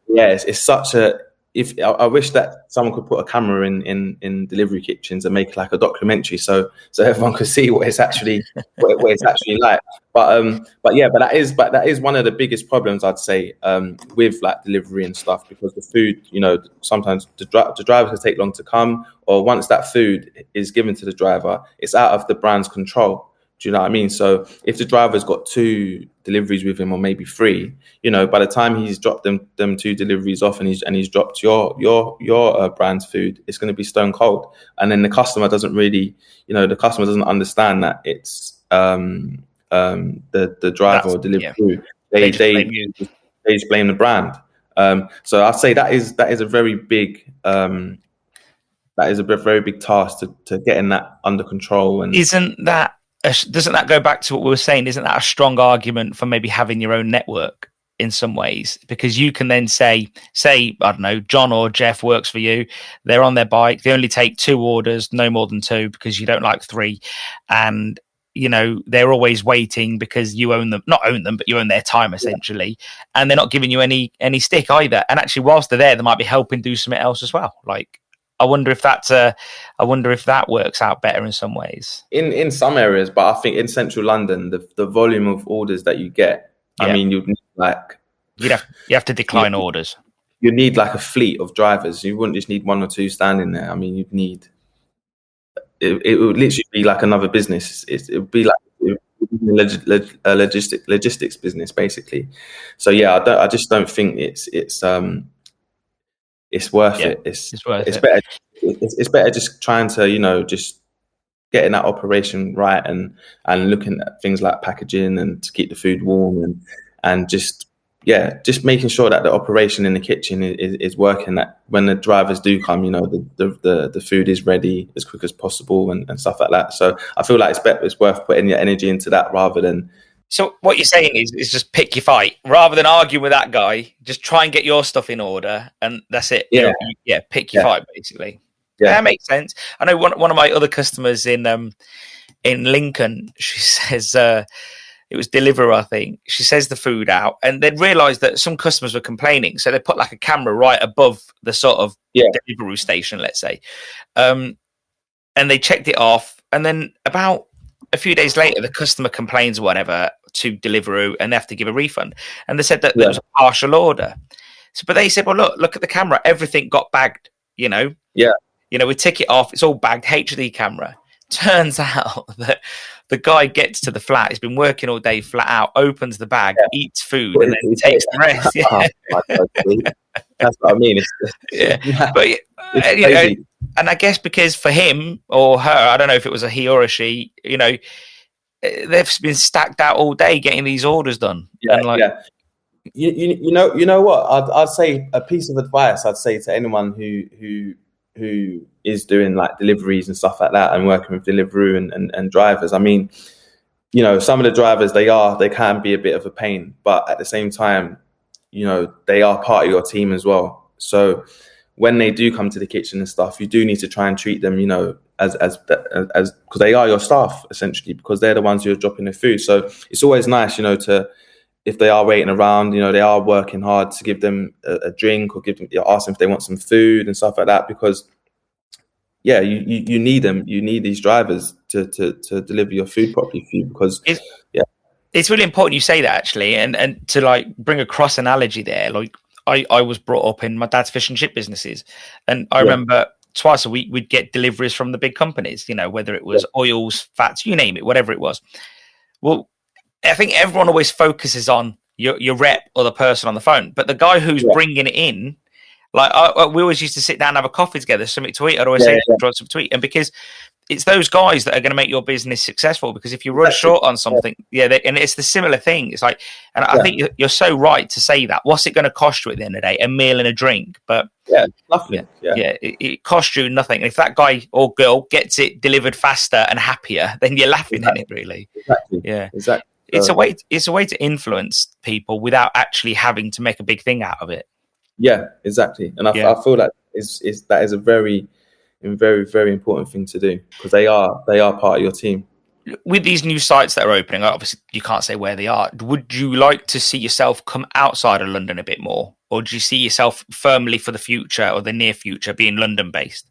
really? it's such a. If I wish that someone could put a camera in delivery kitchens and make like a documentary, so everyone could see what it's actually what it's actually like. But that is one of the biggest problems, I'd say, with like delivery and stuff, because the food, you know, sometimes the driver can take long to come, or once that food is given to the driver, it's out of the brand's control. Do you know what I mean? So if the driver's got 2 deliveries with him, or maybe 3, you know, by the time he's dropped them 2 deliveries off, and he's dropped your brand's food, it's going to be stone cold. And then the customer doesn't really, you know, the customer doesn't understand that it's the driver or delivery. Yeah. They just blame the brand. So I'd say that is a very big very big task to getting that under control. And doesn't that go back to what we were saying? Isn't that a strong argument for maybe having your own network in some ways? Because you can then say, I don't know, John or Jeff works for you. They're on their bike. They only take 2 orders, no more than 2, because you don't like 3. And, you know, they're always waiting because you not own them, but you own their time essentially. Yeah. And they're not giving you any stick either. And actually, whilst they're there, they might be helping do something else as well. Like, I wonder if that works out better in some ways. In some areas, but I think in central London, the volume of orders that you get, yeah. I mean, you'd have to decline orders. You need like a fleet of drivers. You wouldn't just need 1 or 2 standing there. I mean, you'd need it would literally be like another business. It would be like a logistics business basically. So yeah, I just don't think it's worth it. It's better. It's better just trying to, you know, just getting that operation right, and looking at things like packaging and to keep the food warm, and just making sure that the operation in the kitchen is working. That when the drivers do come, you know, the food is ready as quick as possible and stuff like that. So I feel like it's worth putting your energy into that rather than. So what you're saying is just pick your fight rather than argue with that guy. Just try and get your stuff in order, and that's it. Yeah, pick your fight basically. Yeah, that makes sense. I know one of my other customers in Lincoln. She says it was Deliveroo, I think. She says the food out, and they'd realised that some customers were complaining, so they put like a camera right above the sort of Deliveroo station, let's say, and they checked it off, and then about a few days later, the customer complains or whatever to Deliveroo, and they have to give a refund. And they said that there was a partial order. So, but they said, well, look at the camera. Everything got bagged, you know. Yeah. You know, we tick it off. It's all bagged, HD camera. Turns out that the guy gets to the flat. He's been working all day flat out, opens the bag, eats food, and then takes the rest. That's what I mean. But you know, and I guess because for him or her, I don't know if it was a he or a she, you know, they've been stacked out all day getting these orders done. You know what? I'd say a piece of advice I'd say to anyone who is doing like deliveries and stuff like that and working with Deliveroo and drivers. I mean, you know, some of the drivers they can be a bit of a pain, but at the same time, you know, they are part of your team as well. So when they do come to the kitchen and stuff, you do need to try and treat them, you know, as because they are your staff essentially, because they're the ones who are dropping the food. So it's always nice, you know, if they are waiting around, you know, they are working hard, to give them a drink or ask them if they want some food and stuff like that, because you need them. You need these drivers to deliver your food properly for you, because it's really important you say that, actually, and to like bring a cross analogy there. Like I was brought up in my dad's fish and chip businesses, and I remember twice a week we'd get deliveries from the big companies, you know, whether it was oils, fats, you name it, whatever it was. Well, I think everyone always focuses on your rep or the person on the phone, but the guy who's bringing it in, like we always used to sit down and have a coffee together, something to eat. I'd always say something to eat, and because it's those guys that are going to make your business successful. Because if you run short on something, and it's the similar thing. It's like, and I think you're so right to say that. What's it going to cost you at the end of the day? A meal and a drink, but nothing. It costs you nothing. And if that guy or girl gets it delivered faster and happier, then you're laughing at it, really. Exactly. Yeah, exactly. It's a way to influence people without actually having to make a big thing out of it. Yeah, exactly. And I feel like that is a very a very, very important thing to do, because they are part of your team. With these new sites that are opening, obviously you can't say where they are. Would you like to see yourself come outside of London a bit more, or do you see yourself firmly for the future or the near future being London based?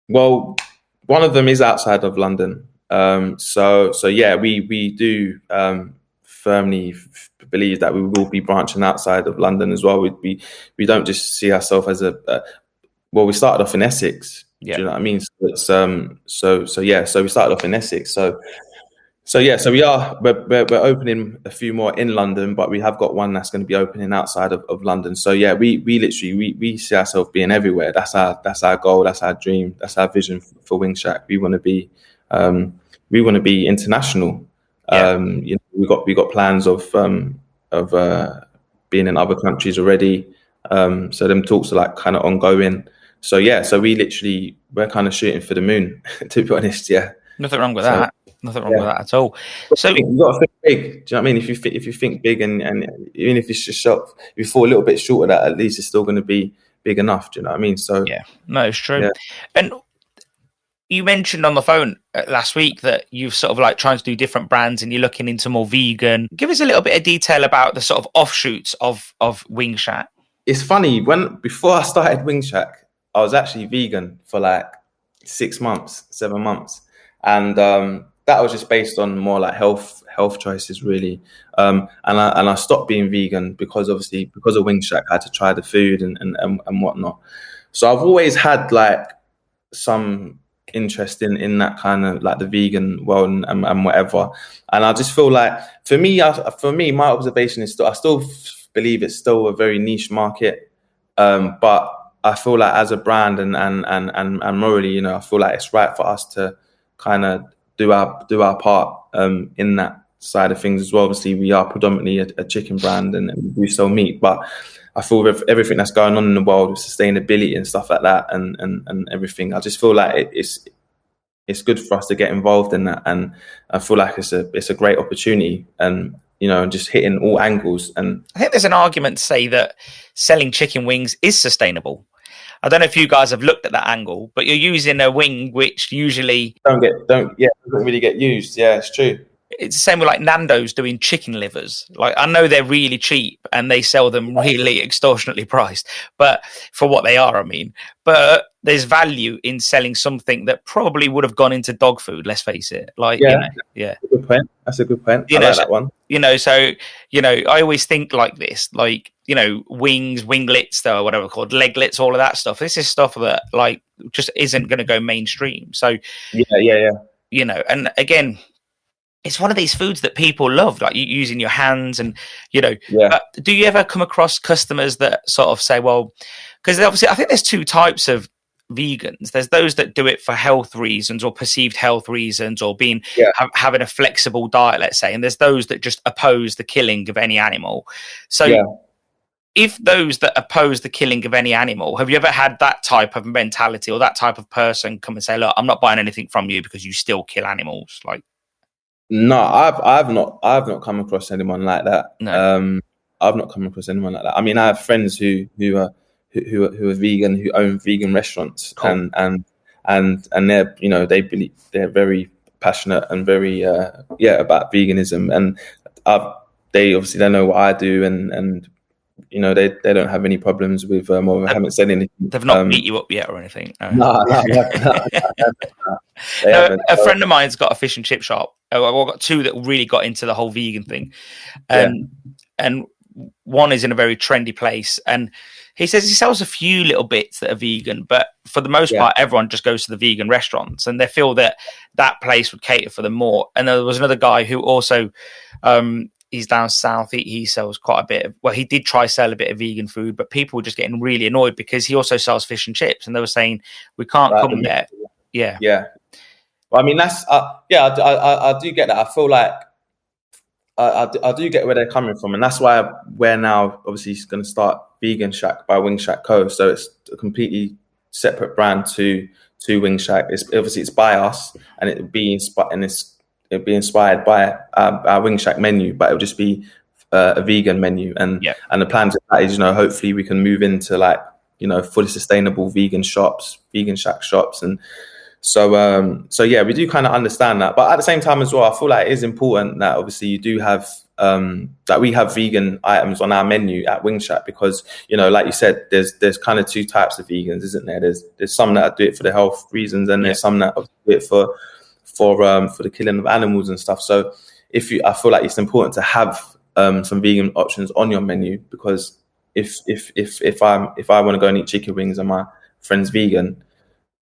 Well, one of them is outside of London. So yeah, we do firmly believe that we will be branching outside of London as well. We don't just see ourselves as well, we started off in Essex. Yeah. Do you know what I mean? So it's so we started off in Essex. So we're opening a few more in London, but we have got one that's going to be opening outside of London. So yeah, we literally we see ourselves being everywhere. That's our goal. That's our dream. That's our vision for WingShack. We want to be international. Yeah. We got plans of being in other countries already. So them talks are like kind of ongoing. So yeah, so we're kind of shooting for the moon, to be honest. Yeah. Nothing wrong with that. Nothing wrong with that at all. So you got to think big. Do you know what I mean? If you think big, and even if it's just short, if you fall a little bit short of that, at least it's still going to be big enough. Do you know what I mean? So yeah, no, it's true. Yeah. And you mentioned on the phone last week that you've sort of like trying to do different brands and you're looking into more vegan. Give us a little bit of detail about the sort of offshoots of WingShack. It's funny, before I started WingShack, I was actually vegan for like 7 months, and that was just based on more like health choices, really. And I stopped being vegan because of WingShack, I had to try the food and whatnot. So I've always had like some interest in that kind of like the vegan world and whatever. And I just feel like for me, my observation is I still believe it's still a very niche market, but I feel like as a brand and morally, I feel like it's right for us to kind of do our part in that side of things as well. Obviously, we are predominantly a chicken brand and we do sell meat, but I feel with everything that's going on in the world with sustainability and stuff like that and everything, I just feel like it's good for us to get involved in that, and I feel like it's a great opportunity, and just hitting all angles. And I think there's an argument to say that selling chicken wings is sustainable. I don't know if you guys have looked at that angle, but you're using a wing which usually doesn't really get used. Yeah, it's true. It's the same with like Nando's doing chicken livers. Like, I know they're really cheap and they sell them really extortionately priced, but for what they are, I mean. But there's value in selling something that probably would have gone into dog food. Let's face it. Like, yeah. That's a good point. That's a good point. I like that one. I always think like this, like, wings, winglets, or whatever called, leglets, all of that stuff. This is stuff that like just isn't going to go mainstream. So yeah. And again, it's one of these foods that people love, like using your hands and, But do you ever come across customers that sort of say, well, because obviously I think there's two types of vegans. There's those that do it for health reasons or perceived health reasons or having a flexible diet, let's say. And there's those that just oppose the killing of any animal. So if those that oppose the killing of any animal, have you ever had that type of mentality or that type of person come and say, look, I'm not buying anything from you because you still kill animals? Like, no, I've not come across anyone like that. No. I've not come across anyone like that. I mean, I have friends who are vegan, who own vegan restaurants, cool. and they're they believe, they're very passionate and very about veganism, and they obviously don't know what I do, and they don't have any problems with or haven't said anything. They've not beat you up yet or anything. No. A friend of mine's got a fish and chip shop. I've got two that really got into the whole vegan thing, and one is in a very trendy place, and he says he sells a few little bits that are vegan, but for the most part, everyone just goes to the vegan restaurants, and they feel that place would cater for them more. And there was another guy who also, he's down south. He sells quite a bit he did try sell a bit of vegan food, but people were just getting really annoyed because he also sells fish and chips, and they were saying we can't come there. Yeah. Well, I mean, that's I do get that. I feel like I do get where they're coming from, and that's why we're now obviously going to start Vegan Shack by WingShack Co. So it's a completely separate brand to WingShack. It's by us, and it'd be inspired by our WingShack menu, but it'll just be a vegan menu. And the plan to that is, hopefully we can move into like fully sustainable vegan shops, vegan shack shops, and so yeah, we do kind of understand that. But at the same time as well, I feel like it is important that obviously you do have that we have vegan items on our menu at WingShack, because like you said, there's kind of two types of vegans, isn't there? There's some that do it for the health reasons, and there's some that do it for the killing of animals and stuff. So I feel like it's important to have some vegan options on your menu, because if I want to go and eat chicken wings and my friend's vegan,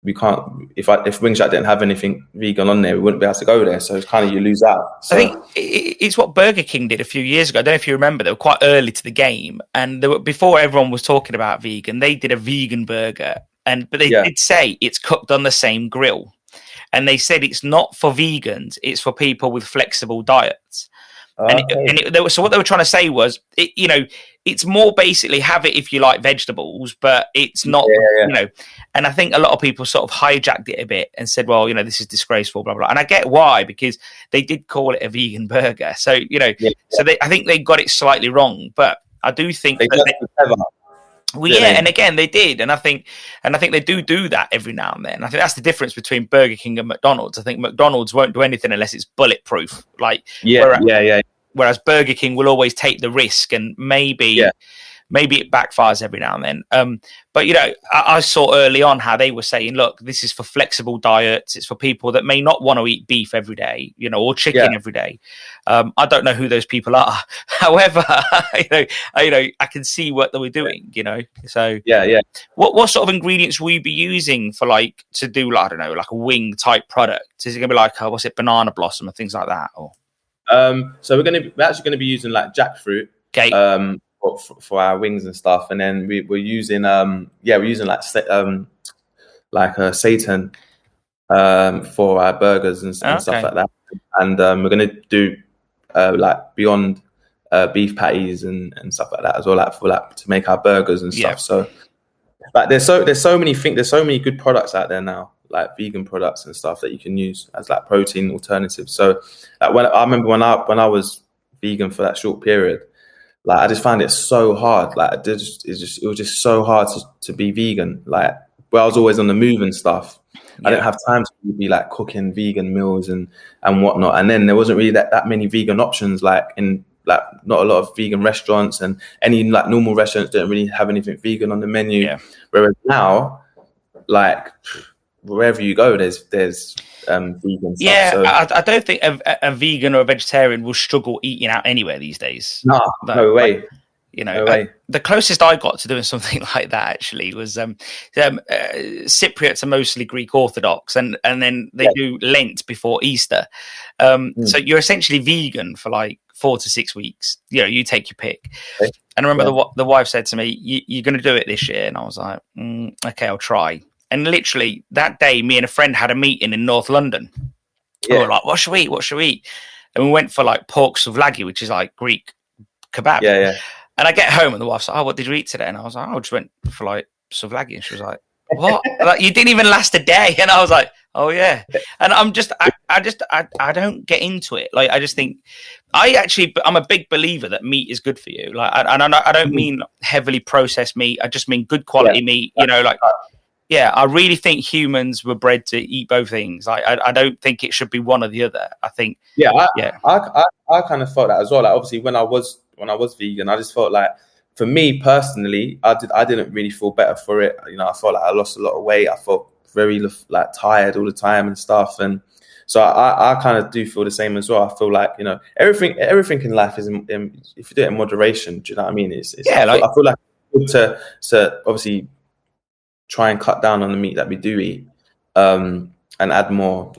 we can't. If WingShack didn't have anything vegan on there, we wouldn't be able to go there. So it's kind of, you lose out. So. I think it's what Burger King did a few years ago. I don't know if you remember. They were quite early to the game, and before everyone was talking about vegan, they did a vegan burger, but they did say it's cooked on the same grill, and they said it's not for vegans; it's for people with flexible diets. So what they were trying to say was, it's more basically have it if you like vegetables, but it's not, and I think a lot of people sort of hijacked it a bit and said, well, this is disgraceful, blah, blah. And I get why, because they did call it a vegan burger. So, I think they got it slightly wrong, but I do think and again, they did. And I think they do that every now and then. I think that's the difference between Burger King and McDonald's. I think McDonald's won't do anything unless it's bulletproof. Whereas Burger King will always take the risk, and maybe it backfires every now and then. But I saw early on how they were saying, look, this is for flexible diets. It's for people that may not want to eat beef every day, or chicken every day. I don't know who those people are. However, I can see what they were doing. So What sort of ingredients will you be using for to do I don't know, like a wing type product? Is it gonna be like banana blossom and things like that, or? So we're actually gonna be using like jackfruit. Okay. For our wings and stuff, and then we're using like a seitan for our burgers and stuff like that, and we're gonna do like beyond beef patties and stuff like that as well, to make our burgers and stuff. So there's so many things, there's so many good products out there now, like vegan products and stuff that you can use as like protein alternatives. So I remember when I was vegan for that short period, I just found it so hard. It was just so hard to be vegan. Where I was always on the move and stuff, I didn't have time to be cooking vegan meals and whatnot. And then there wasn't really that many vegan options, in not a lot of vegan restaurants, and any normal restaurants didn't really have anything vegan on the menu. Yeah. Whereas now, wherever you go, there's vegan stuff. Yeah, so. I don't think a vegan or a vegetarian will struggle eating out anywhere these days. No way. No way. The closest I got to doing something like that actually was Cypriots are mostly Greek Orthodox, and then they do Lent before Easter. So you're essentially vegan for 4 to 6 weeks. You take your pick. Okay. And I remember the wife said to me, "You're going to do it this year," and I was like, "Okay, I'll try." And literally that day, me and a friend had a meeting in North London. Yeah. We were like, what should we eat? And we went for pork souvlaki, which is Greek kebab. Yeah. And I get home and the wife's like, "Oh, what did you eat today?" And I was like, "I just went for souvlaki." And she was like, "What?" You didn't even last a day. And I was like, "Oh yeah." And I don't get into it. I just think I'm a big believer that meat is good for you. I don't mean heavily processed meat. I just mean good quality meat. I really think humans were bred to eat both things. I don't think it should be one or the other. I think. I kind of felt that as well. Obviously, when I was vegan, I just felt for me personally, I didn't really feel better for it. I felt I lost a lot of weight. I felt very tired all the time and stuff. And so I kind of do feel the same as well. I feel everything in life is if you do it in moderation. Do you know what I mean? I feel like it's good to obviously try and cut down on the meat that we do eat, and add more,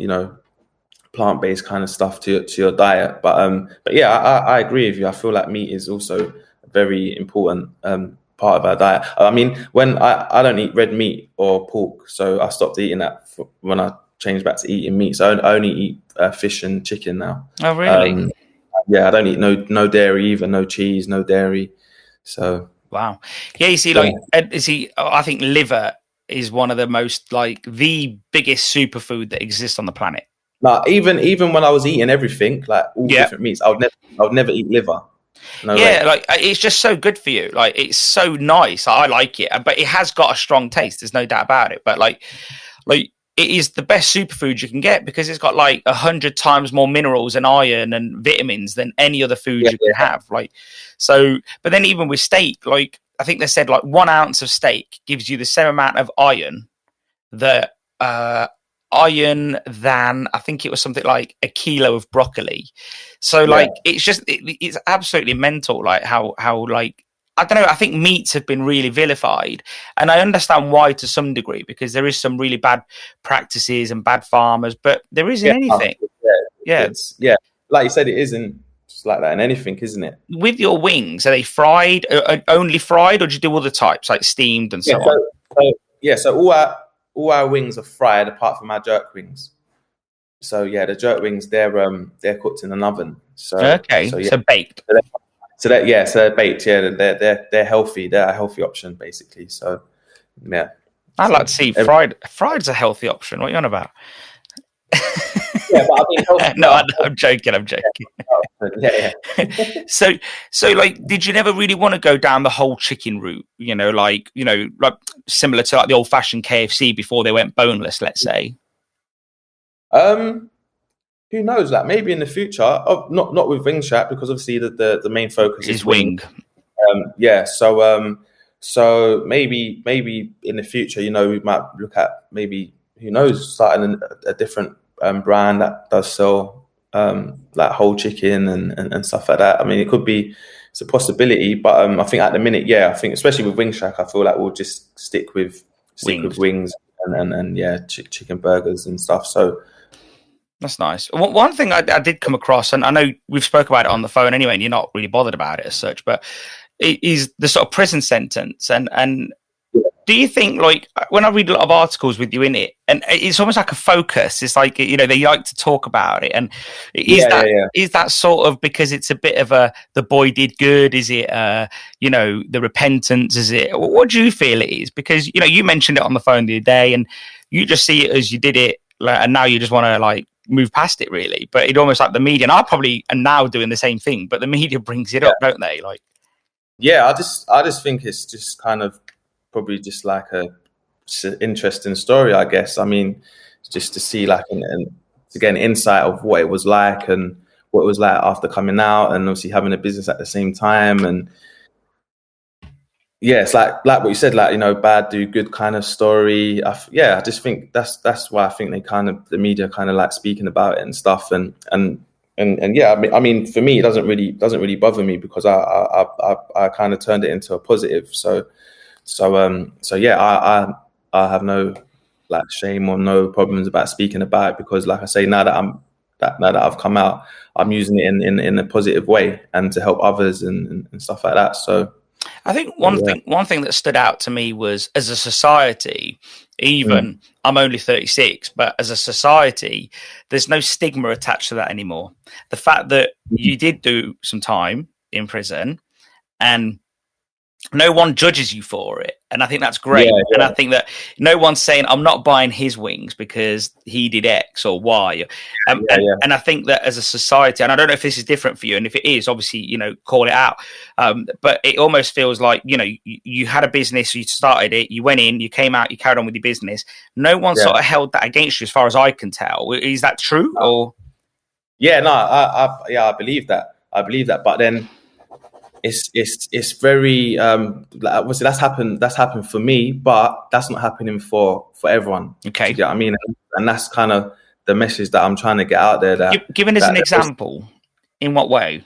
plant-based kind of stuff to your diet. But yeah, I agree with you. I feel meat is also a very important part of our diet. I mean, when I don't eat red meat or pork, so I stopped eating that when I changed back to eating meat. So I only eat fish and chicken now. Oh, really? Yeah, I don't eat no dairy either, no cheese, no dairy. So wow. Yeah, you see, I think liver is one of the most the biggest superfood that exists on the planet. Even when I was eating everything, all different meats, I would never eat liver. No Yeah, way. like it's just so good for you. Like it's so nice. I like it, but it has got a strong taste. There's no doubt about it. But like it is the best superfood you can get because it's got like 100 times more minerals and iron and vitamins than any other food Yeah, you can have. Like so, but then even with steak, like I think they said like 1 ounce of steak gives you the same amount of the uh, iron than I think it was something like a kilo of broccoli. So yeah, like it's absolutely mental. Like how like I don't know. I think meats have been really vilified, and I understand why to some degree because there is some really bad practices and bad farmers, but there isn't yeah, anything. Yeah. yeah. Like you said, it isn't just like that in anything, isn't it? With your wings, are they fried? Only fried, or do you do other types like steamed and Yeah. so on? So all our wings are fried apart from our jerk wings. So yeah, the jerk wings they're cooked in an oven. Okay, So yeah. so baked. So they're baked. Yeah, they're healthy. They're a healthy option basically. So yeah. I'd So like to see fried. Fried's a healthy option. What are you on about? yeah, but I mean, healthy, No, I'm joking. I'm joking. yeah. So, like, did you never really want to go down the whole chicken route? Like similar to like the old-fashioned KFC before they went boneless. Let's say. Um, who knows? Like maybe in the future, not with WingShack because obviously the main focus is Is wing. Yeah, so maybe in the future, we might look at maybe who knows starting a different brand that does sell like whole chicken and stuff like that. I mean, it's a possibility, but I think at the minute, yeah, I think especially with WingShack, I feel like we'll just stick with wings and yeah, chicken burgers and stuff. So. That's nice. One thing I did come across, and I know we've spoke about it on the phone anyway, and you're not really bothered about it as such, but it is the sort of prison sentence. And do you think, like, when I read a lot of articles with you in it, and it's almost like a focus, it's like, they like to talk about it. And is that sort of because it's a bit of the boy did good? Is it, the repentance? Is it, what do you feel it is? Because, you mentioned it on the phone the other day and you just see it as you did it, and now you just want to, like, move past it really, but it almost like the media, and I probably am now doing the same thing, but the media brings it up, don't they? Like, yeah, I just think it's just kind of probably just like interesting story, I guess. I mean, just to see like and to get an insight of what it was like and what it was like after coming out, and obviously having a business at the same time, and yeah, it's like what you said, like bad do good kind of story. I just think that's why I think the media kind of like speaking about it and stuff, and yeah, I mean, for me, it doesn't really bother me because I kind of turned it into a positive. So yeah, I have no like shame or no problems about speaking about it because, like I say, now that I've come out, I'm using it in a positive way and to help others and stuff like that. So. I think one thing that stood out to me was as a society, even I'm only 36, but as a society, there's no stigma attached to that anymore. The fact that you did do some time in prison and no one judges you for it. And I think that's great. Yeah. And I think that no one's saying, I'm not buying his wings because he did X or Y. And I think that as a society, and I don't know if this is different for you, and if it is, obviously, call it out. But it almost feels like, you had a business, you started it, you went in, you came out, you carried on with your business. No one sort of held that against you as far as I can tell. Is that true? Or Yeah, no, I believe that. But then it's very obviously that's happened for me, but that's not happening for everyone. Okay. Do you get what I mean? And that's kind of the message that I'm trying to get out there. That given as an example, in what way?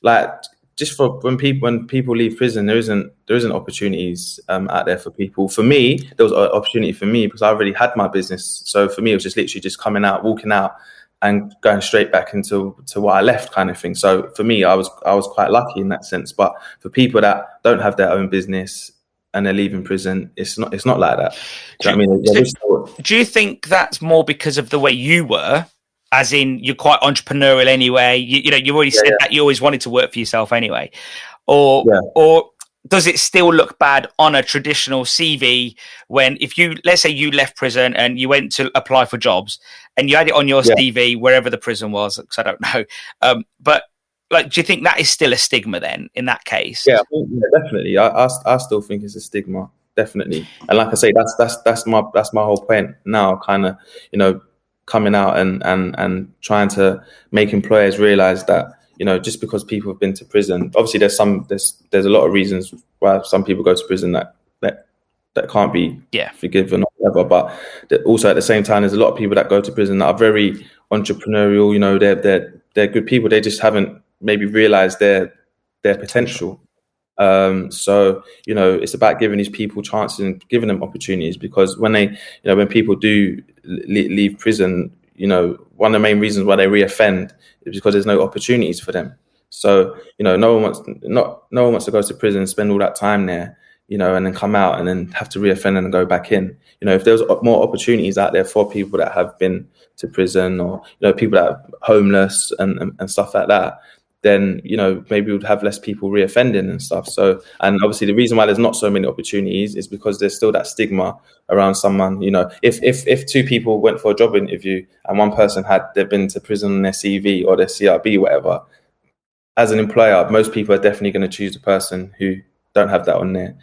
Like just for when people leave prison, there isn't opportunities out there for people. For me, there was an opportunity for me because I already had my business. So for me, it was just literally just coming out, walking out, and going straight back into what I left, kind of thing. So for me, I was quite lucky in that sense. But for people that don't have their own business and they're leaving prison, it's not like that. Do you think that's more because of the way you were, as in you're quite entrepreneurial anyway? You've already said that you always wanted to work for yourself anyway, or does it still look bad on a traditional CV when let's say you left prison and you went to apply for jobs and you had it on your CV wherever the prison was, because I don't know, but like, do you think that is still a stigma then in that case? Yeah, definitely. I still think it's a stigma, definitely. And like I say, that's my whole point now. Kind of, coming out and trying to make employers realize that, just because people have been to prison, obviously there's a lot of reasons why some people go to prison that can't be forgiven or whatever. But also at the same time, there's a lot of people that go to prison that are very entrepreneurial. They're good people. They just haven't maybe realized their potential. So it's about giving these people chances and giving them opportunities, because when when people do leave prison, one of the main reasons why they reoffend is because there's no opportunities for them. So no one wants to go to prison and spend all that time there, and then come out and then have to reoffend and go back in. If there's more opportunities out there for people that have been to prison, or people that are homeless and stuff like that, then maybe we'd have less people reoffending and stuff. So, and obviously the reason why there's not so many opportunities is because there's still that stigma around someone. If two people went for a job interview and one person they've been to prison on their CV or their CRB, whatever, as an employer, most people are definitely going to choose the person who don't have that on their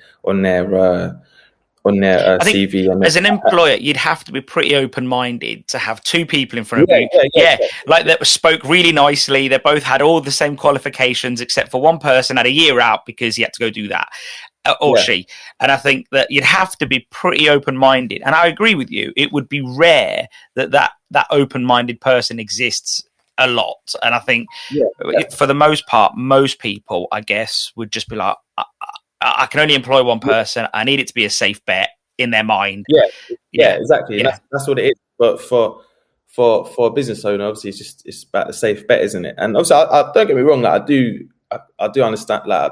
CV. As an employer, you'd have to be pretty open-minded to have two people in front of you. Like that spoke really nicely. They both had all the same qualifications, except for one person had a year out because he had to go do that, or she. And I think that you'd have to be pretty open-minded. And I agree with you. It would be rare that open-minded person exists a lot. And I think for the most part, most people, I guess, would just be like, I can only employ one person. I need it to be a safe bet in their mind. Yeah, exactly. Yeah. That's what it is. But for a business owner, obviously, it's about the safe bet, isn't it? And obviously, I don't get me wrong. Like, I do understand. Like,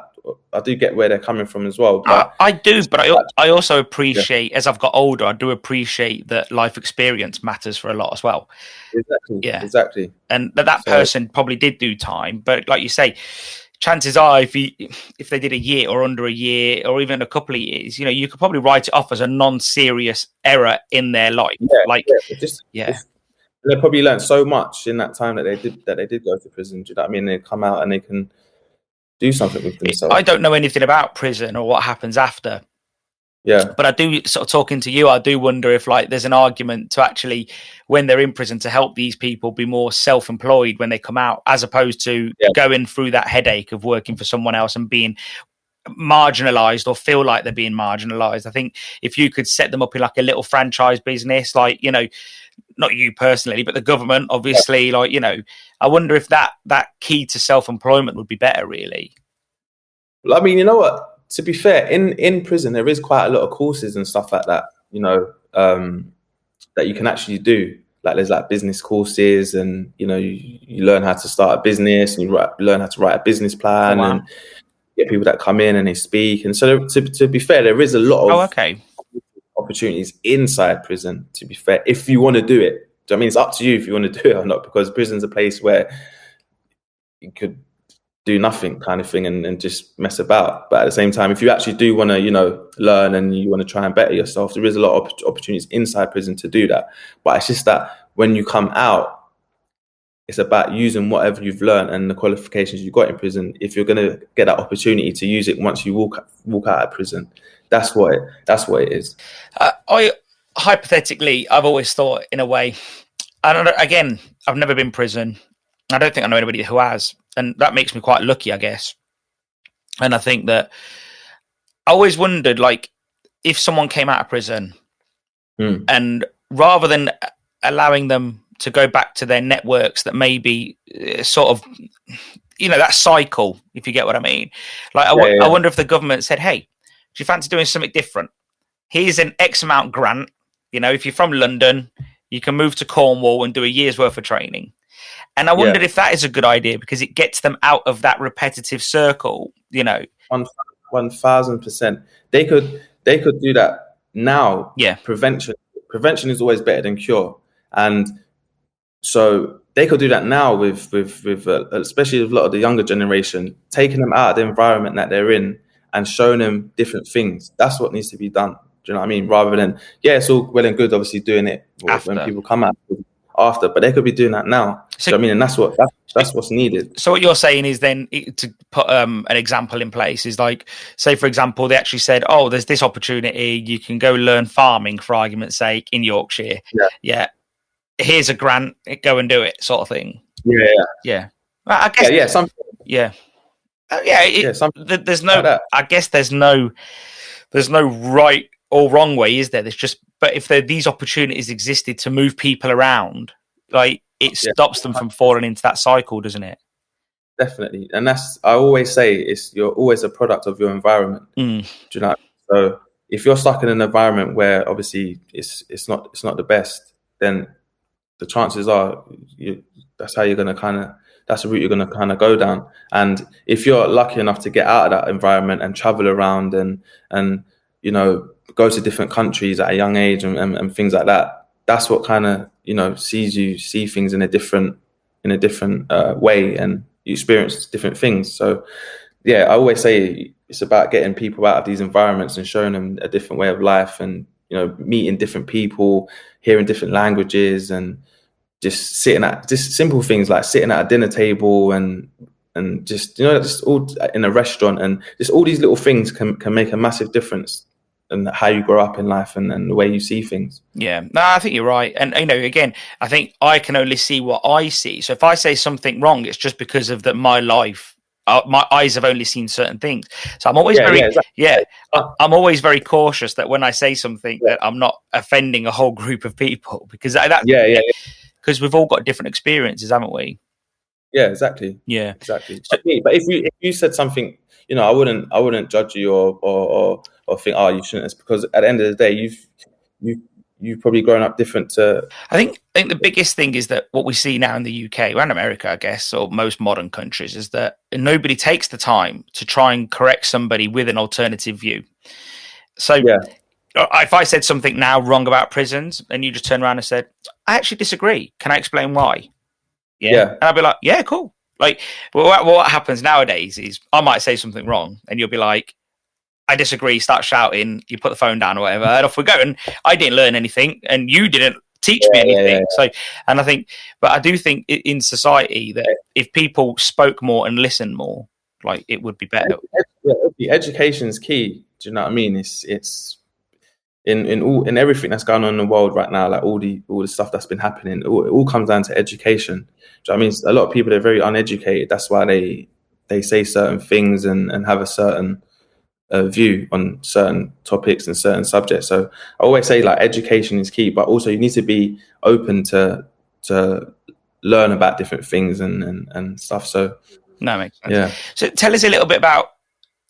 I do get where they're coming from as well. But I do, but I also appreciate, as I've got older, I do appreciate that life experience matters for a lot as well. Exactly. Yeah, exactly. And that person probably did do time, but like you say, chances are, if they did a year or under a year or even a couple of years, you could probably write it off as a non-serious error in their life. They probably learned so much in that time that they did go to prison. Do you know what I mean? They come out and they can do something with themselves. I don't know anything about prison or what happens after. Yeah. But I do, sort of talking to you, I do wonder if there's an argument to actually, when they're in prison, to help these people be more self-employed when they come out, as opposed to going through that headache of working for someone else and being marginalized or feel like they're being marginalized. I think if you could set them up in like a little franchise business, not you personally, but the government, obviously, I wonder if that key to self-employment would be better, really. Well, I mean, you know what? To be fair, in prison, there is quite a lot of courses and stuff like that, that you can actually do. Like there's like business courses, and, you learn how to start a business, and you learn how to write a business plan, and get people that come in and they speak. And so to be fair, there is a lot of opportunities inside prison, to be fair, if you want to do it. I mean, it's up to you if you want to do it or not, because prison's a place where you could do nothing kind of thing and just mess about. But at the same time, if you actually do want to, learn and you want to try and better yourself, there is a lot of opportunities inside prison to do that. But it's just that when you come out, it's about using whatever you've learned and the qualifications you got in prison. If you're going to get that opportunity to use it once you walk out of prison, that's what it is. Hypothetically, I've always thought in a way, again, I've never been in prison. I don't think I know anybody who has. And that makes me quite lucky, I guess. And I think that I always wondered, if someone came out of prison and rather than allowing them to go back to their networks that maybe sort of, that cycle, if you get what I mean. I wonder if the government said, hey, do you fancy doing something different? Here's an X amount grant. If you're from London, you can move to Cornwall and do a year's worth of training. And I wondered if that is a good idea, because it gets them out of that repetitive circle, 1,000%. They could do that now. Yeah. Prevention is always better than cure. And so they could do that now with especially with a lot of the younger generation, taking them out of the environment that they're in and showing them different things. That's what needs to be done. Do you know what I mean? Rather than, it's all well and good, obviously, doing it when people come out. after, but they could be doing that now. So, I mean, and that's what's needed. So what you're saying is then, to put an example in place, is like, say for example, they actually said, oh, there's this opportunity, you can go learn farming, for argument's sake, in Yorkshire. Yeah. Here's a grant, go and do it, sort of thing. Yeah. Well, I guess. There's no. Like I guess there's no right or wrong way, is there? There's just. But if these opportunities existed to move people around, like, it stops them from falling into that cycle, doesn't it? Definitely, and I always say, you're always a product of your environment. Do you know? So if you're stuck in an environment where obviously it's not the best, then the chances are that's how you're going to that's the route you're going to kind of go down. And if you're lucky enough to get out of that environment and travel around and you know, go to different countries at a young age and things like that, that's what kind of, you know, sees you see things in a different way, and you experience different things. So yeah, I always say it's about getting people out of these environments and showing them a different way of life, and, you know, meeting different people, hearing different languages, and just simple things like sitting at a dinner table and just, you know, just all in a restaurant, and just all these little things can make a massive difference in how you grow up in life and the way you see things. Yeah, no, I think you're right. And, you know, again, I think I can only see what I see. So if I say something wrong, it's just because of my life. My eyes have only seen certain things. So I'm always I'm always very cautious that when I say something that I'm not offending a whole group of people, because because we've all got different experiences, haven't we? Yeah, exactly. Yeah, exactly. So, but if you said something, you know, I wouldn't judge you or think, oh, you shouldn't. It's because at the end of the day, you've probably grown up different to. I think the biggest thing is that what we see now in the UK and America, I guess, or most modern countries, is that nobody takes the time to try and correct somebody with an alternative view. So if I said something now wrong about prisons, and you just turn around and said, I actually disagree, can I explain why? And I'd be like, yeah, cool. Like, what happens nowadays is I might say something wrong, and you'll be like, I disagree, start shouting, you put the phone down or whatever, and off we go. And I didn't learn anything, and you didn't teach me anything. So, and I do think in society that if people spoke more and listened more, like, it would be better. Education is key. Do you know what I mean? It's in everything that's going on in the world right now, like all the stuff that's been happening, it all comes down to education. Do you know what I mean? A lot of people are very uneducated. That's why they say certain things and have a certain view on certain topics and certain subjects. So I always say, like, education is key, but also you need to be open to learn about different things and stuff. So that makes sense. Yeah. So tell us a little bit about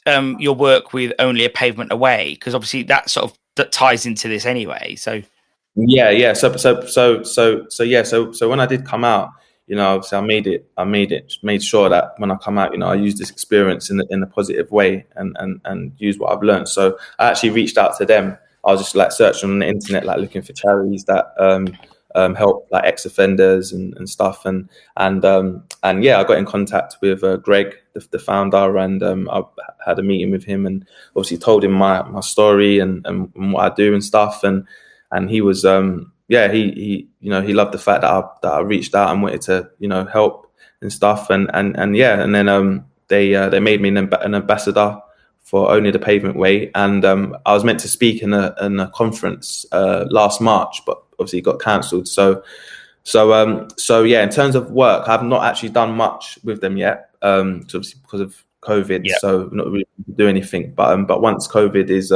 your work with Only a Pavement Away, because obviously that ties into this anyway. So yeah. So when I did come out, you know, obviously I made sure that when I come out, you know, I use this experience in a positive way and use what I've learned. So I actually reached out to them. I was just like searching on the internet, like looking for charities that help like ex-offenders and stuff. And I got in contact with Greg, the founder, and I had a meeting with him and obviously told him my story and what I do and stuff. And he was he you know, he loved the fact that I reached out and wanted to, you know, help and stuff. And then they made me an ambassador for Only the Pavement Way. And I was meant to speak in a conference last March, but obviously it got cancelled. So in terms of work, I've not actually done much with them yet. So obviously because of COVID, so not really do anything. But once COVID is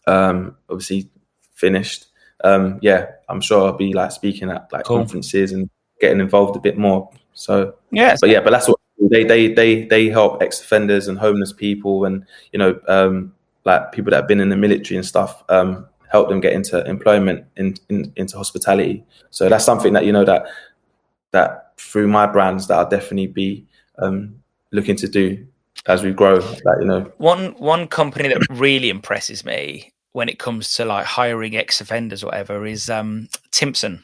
obviously finished, I'm sure I'll be like speaking at like conferences and getting involved a bit more. So but that's what they help ex-offenders and homeless people, and, you know, like people that have been in the military and stuff, help them get into employment into hospitality. So that's something that, you know, that through my brands that I'll definitely be looking to do as we grow. Like, you know, one company that really impresses me when it comes to like hiring ex-offenders or whatever is Timpson.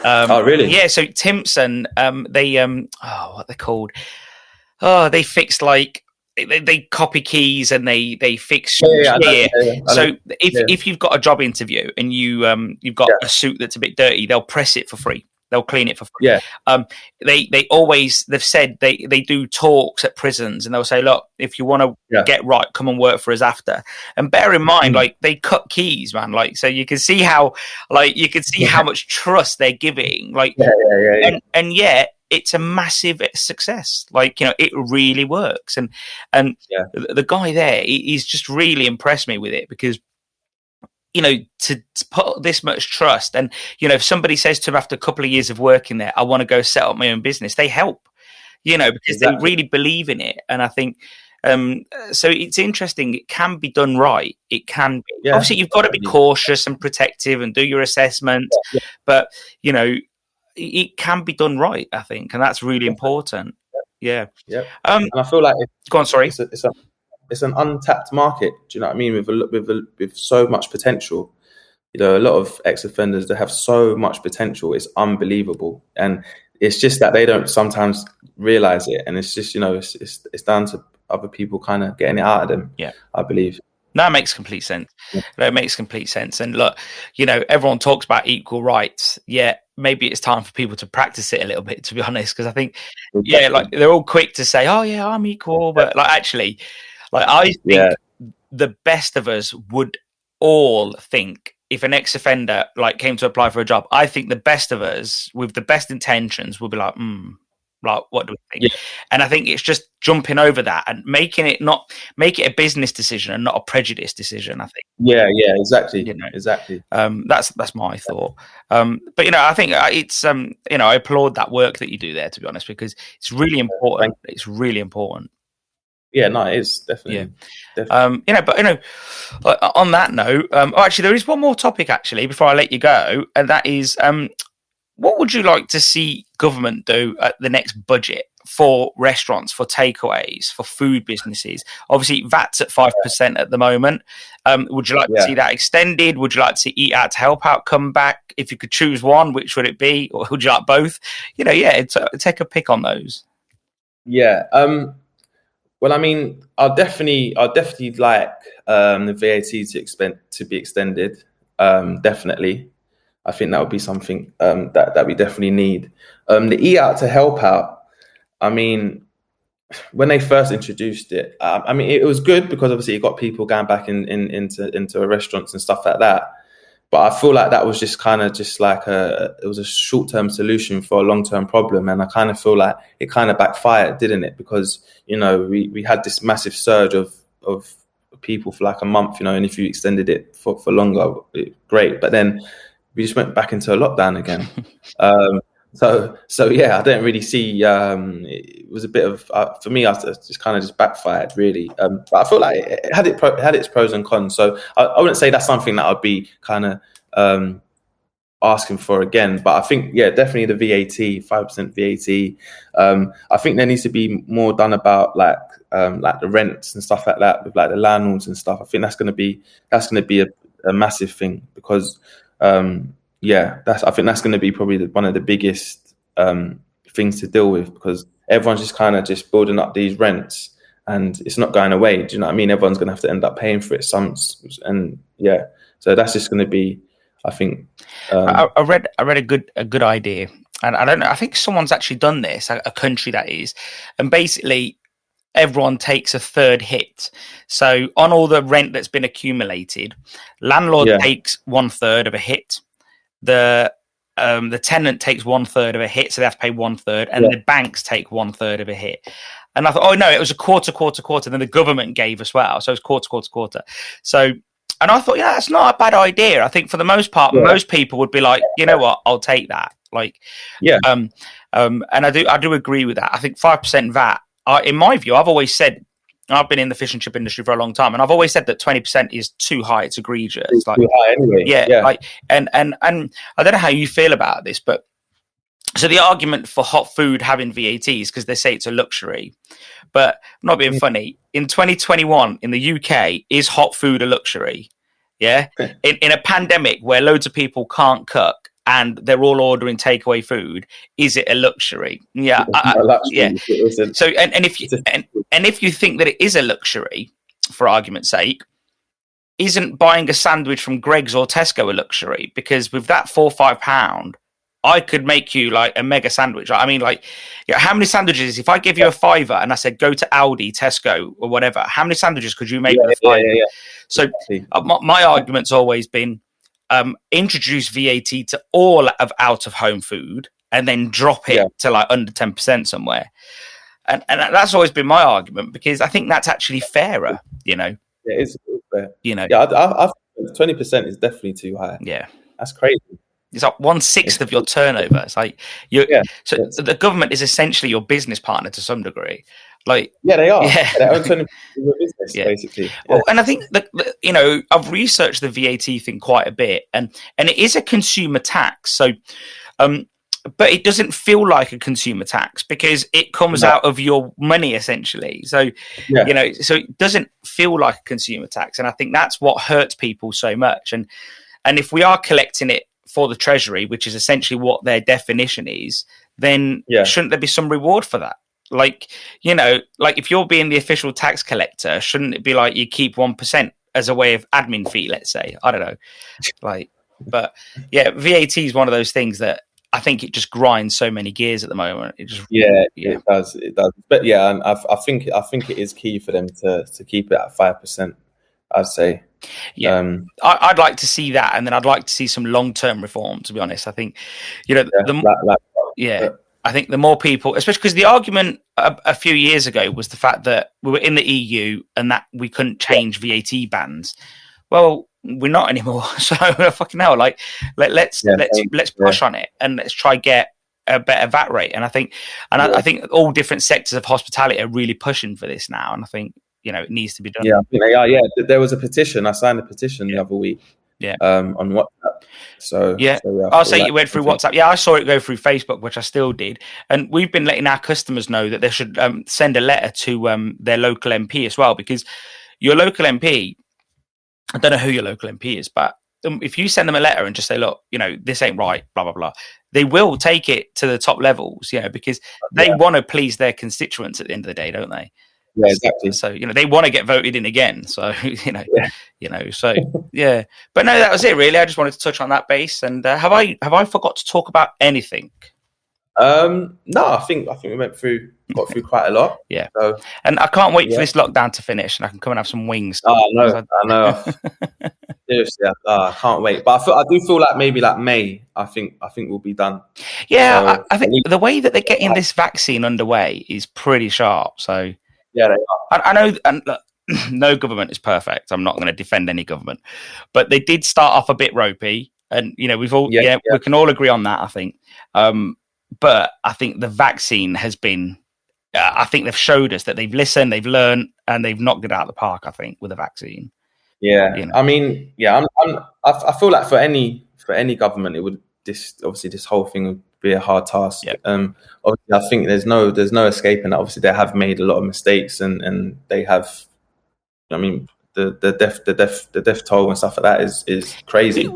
Oh, really? Yeah. So Timpson, they what they're called? Oh, they fixed like they copy keys and they fix Yeah, shit. So yeah. if you've got a job interview and you've got a suit that's a bit dirty, they'll press it for free. They'll clean it for free. Yeah. They've said they do talks at prisons and they'll say, look, if you want to get right, come and work for us after. And bear in mind, like, they cut keys, man. Like, so you can see how much trust they're giving. Like, and yet it's a massive success. Like, you know, it really works. And the guy there, he's just really impressed me with it because, you know, to put this much trust, and, you know, if somebody says to him after a couple of years of working there, I want to go set up my own business, they help, you know, because they really believe in it. And I think, so it's interesting. It can be done right. It can be. Obviously, you've got to be cautious and protective and do your assessment, but, you know, it can be done right, I think, and that's really important. Yeah. And I feel like go on. Sorry. It's an untapped market. Do you know what I mean? With so much potential. You know, a lot of ex-offenders, they have so much potential. It's unbelievable, and it's just that they don't sometimes realize it. And it's just, you know, it's down to other people kind of getting it out of them. Yeah, I believe. No, it makes complete sense. It makes complete sense. And look, you know, everyone talks about equal rights. Yeah, maybe it's time for people to practice it a little bit, to be honest, because I think, like, they're all quick to say, oh, yeah, I'm equal. But, like, actually, like, I think the best of us would all think, if an ex-offender, like, came to apply for a job, I think the best of us, with the best intentions, would be like, like, what do we think? And I think it's just jumping over that and make it a business decision and not a prejudice decision, I think. Yeah, exactly. You know, exactly. That's my thought. But, you know, I think it's you know, I applaud that work that you do there, to be honest, because it's really important. It's really important. Yeah, no, it is definitely. You know, but, you know, on that note, actually, there is one more topic actually before I let you go, and that is, what would you like to see government do at the next budget for restaurants, for takeaways, for food businesses? Obviously, VAT's at 5% at the moment. Would you like to see that extended? Would you like to see Eat Out to Help Out come back? If you could choose one, which would it be? Or would you like both? You know, take a pick on those. Yeah. Well, I mean, I'll definitely like the VAT to be extended. Definitely. I think that would be something that we definitely need. The Eat Out to Help Out, I mean, when they first introduced it, I mean, it was good because obviously it got people going back into restaurants and stuff like that. But I feel like that was just kind of just like it was a short-term solution for a long-term problem. And I kind of feel like it kind of backfired, didn't it? Because, you know, we had this massive surge of people for like a month, you know, and if you extended it for longer, great. But then we just went back into a lockdown again. So yeah, I don't really see. It was a bit of for me. I just kind of just backfired really. But I feel like it had its pros and cons. So I wouldn't say that's something that I'd be kind of asking for again. But I think definitely the VAT, 5% VAT. I think there needs to be more done about like the rents and stuff like that with like the landlords and stuff. I think that's going to be a massive thing because. I think that's going to be probably one of the biggest things to deal with because everyone's just kind of just building up these rents and it's not going away. Do you know what I mean? Everyone's going to have to end up paying for it. So that's just going to be, I think. I read a good idea, and I don't know. I think someone's actually done this, a country that is, and basically everyone takes a third hit. So on all the rent that's been accumulated, landlord takes 1/3 of a hit. The tenant takes 1/3 of a hit, so they have to pay 1/3, and the banks take 1/3 of a hit. And I thought, oh no, it was a quarter. Then the government gave as well, so it was quarter. So, and I thought, that's not a bad idea. I think for the most part, most people would be like, you know what, I'll take that. Like, and I do agree with that. I think 5% VAT. In my view, I've always said, I've been in the fish and chip industry for a long time, and I've always said that 20% is too high. It's egregious. It's too high anyway. Like, and I don't know how you feel about this, but so the argument for hot food having VAT is because they say it's a luxury. But I'm not being funny. In 2021, in the UK, is hot food a luxury? Yeah. In a pandemic where loads of people can't cook, and they're all ordering takeaway food, is it a luxury? Yeah, yeah. So, and if you think that it is a luxury, for argument's sake, isn't buying a sandwich from Greggs or Tesco a luxury? Because with that £4 or £5, I could make you like a mega sandwich. I mean, like, how many sandwiches? If I give you a £5 and I said go to Aldi, Tesco, or whatever, how many sandwiches could you make with a £5? So my argument's always been introduce VAT to all of out of home food and then drop it to like under 10% somewhere. And that's always been my argument, because I think that's actually fairer, Yeah, it's fair. I think 20% is definitely too high. Yeah. That's crazy. It's like 1/6 of your turnover. It's like so the government is essentially your business partner to some degree. Like, they are. Yeah. They own 20% of your business, basically. Well, and I think that I've researched the VAT thing quite a bit, and it is a consumer tax. So, but it doesn't feel like a consumer tax because it comes out of your money essentially. So, so it doesn't feel like a consumer tax, and I think that's what hurts people so much. And if we are collecting it for the Treasury, which is essentially what their definition is, then shouldn't there be some reward for that? Like, like if you're being the official tax collector, shouldn't it be like you keep 1% as a way of admin fee, let's say? I don't know. But VAT is one of those things that I think it just grinds so many gears at the moment. It just it does. But and I think it is key for them to keep it at 5%, I'd say. Yeah, I'd like to see that, and then I'd like to see some long-term reform. To be honest, I think I think the more people, especially because the argument a few years ago was the fact that we were in the EU and that we couldn't change VAT bans. Well, we're not anymore, so fucking hell, like let's push on it and let's try get a better VAT rate. And I think I think all different sectors of hospitality are really pushing for this now, and I think it needs to be done. Yeah, I think they are. Yeah, there was a petition. I signed a petition the other week. On WhatsApp. So I'll say you went through WhatsApp. Yeah, I saw it go through Facebook, which I still did. And we've been letting our customers know that they should send a letter to their local MP as well, because your local MP, I don't know who your local MP is, but if you send them a letter and just say, look, this ain't right, blah, blah, blah, they will take it to the top levels, because they want to please their constituents at the end of the day, don't they? Yeah, exactly. So they want to get voted in again. So so But no, that was it really. I just wanted to touch on that base. And have I forgot to talk about anything? No, I think we got through quite a lot. Yeah. So, and I can't wait for this lockdown to finish, and I can come and have some wings. Oh, I know. Seriously, I can't wait. But I do feel like maybe like May, I think we'll be done. Yeah, so, I think the way that they're getting this vaccine underway is pretty sharp. So. Yeah, they are. I know, and look, no government is perfect. I'm not going to defend any government, but they did start off a bit ropey, and we've all we can all agree on that, I think. But I think the vaccine has been. I think they've showed us that they've listened, they've learned, and they've knocked it out of the park. I think with the vaccine. Yeah, I mean, I feel like for any government, it would this whole thing would be a hard task. Yeah. Obviously, I think there's no escaping that. Obviously, they have made a lot of mistakes, and they have. I mean, the death toll and stuff like that is crazy.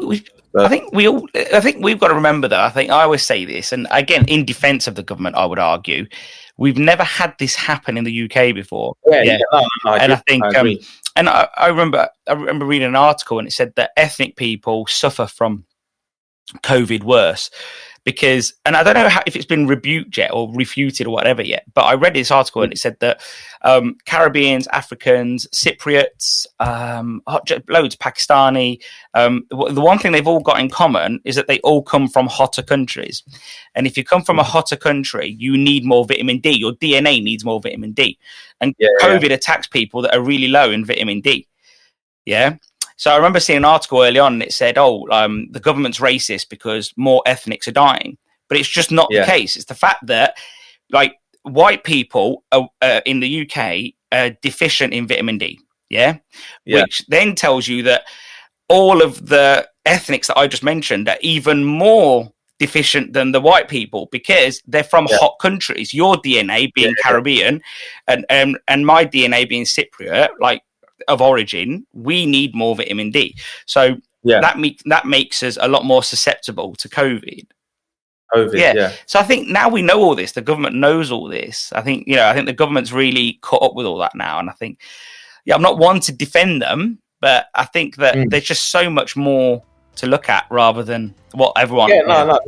I think we've got to remember that. I always say this, and again, in defence of the government, I would argue, we've never had this happen in the UK before. I think, and I remember reading an article, and it said that ethnic people suffer from COVID worse. Because, and I don't know if it's been rebuked yet or refuted or whatever yet, but I read this article and it said that Caribbeans, Africans, Cypriots, loads, Pakistani, the one thing they've all got in common is that they all come from hotter countries. And if you come from a hotter country, you need more vitamin D. Your DNA needs more vitamin D. And COVID attacks people that are really low in vitamin D. Yeah. So I remember seeing an article early on and it said, the government's racist because more ethnics are dying. But it's just not the case. It's the fact that, like, white people in the UK are deficient in vitamin D, which then tells you that all of the ethnics that I just mentioned are even more deficient than the white people because they're from hot countries. Your DNA being Caribbean and my DNA being Cypriot, like, of origin, we need more vitamin D. So that makes us a lot more susceptible to COVID. Yeah. So I think now we know all this. The government knows all this. I think the government's really caught up with all that now. And I think, I'm not one to defend them, but I think that there's just so much more to look at rather than what everyone. No.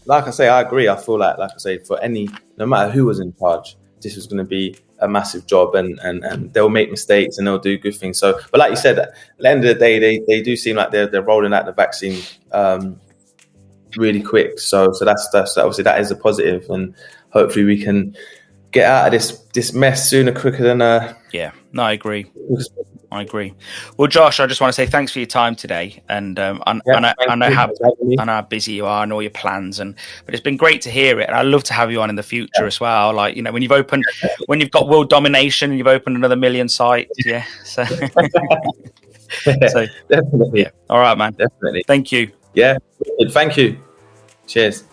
Like I say, I agree. I feel like I say, no matter who was in charge, this was going to be a massive job, and they'll make mistakes and they'll do good things. So, but like you said, at the end of the day, they do seem like they're rolling out the vaccine really quick. So that's obviously that is a positive, and hopefully we can get out of this mess sooner, quicker than. No, I agree. Well, Josh, I just want to say thanks for your time today, and I know how busy you are and all your plans, but it's been great to hear it, and I'd love to have you on in the future as well. Like, when you've got world domination and you've opened another million sites, so definitely, all right, man, definitely. Thank you. Thank you. Cheers.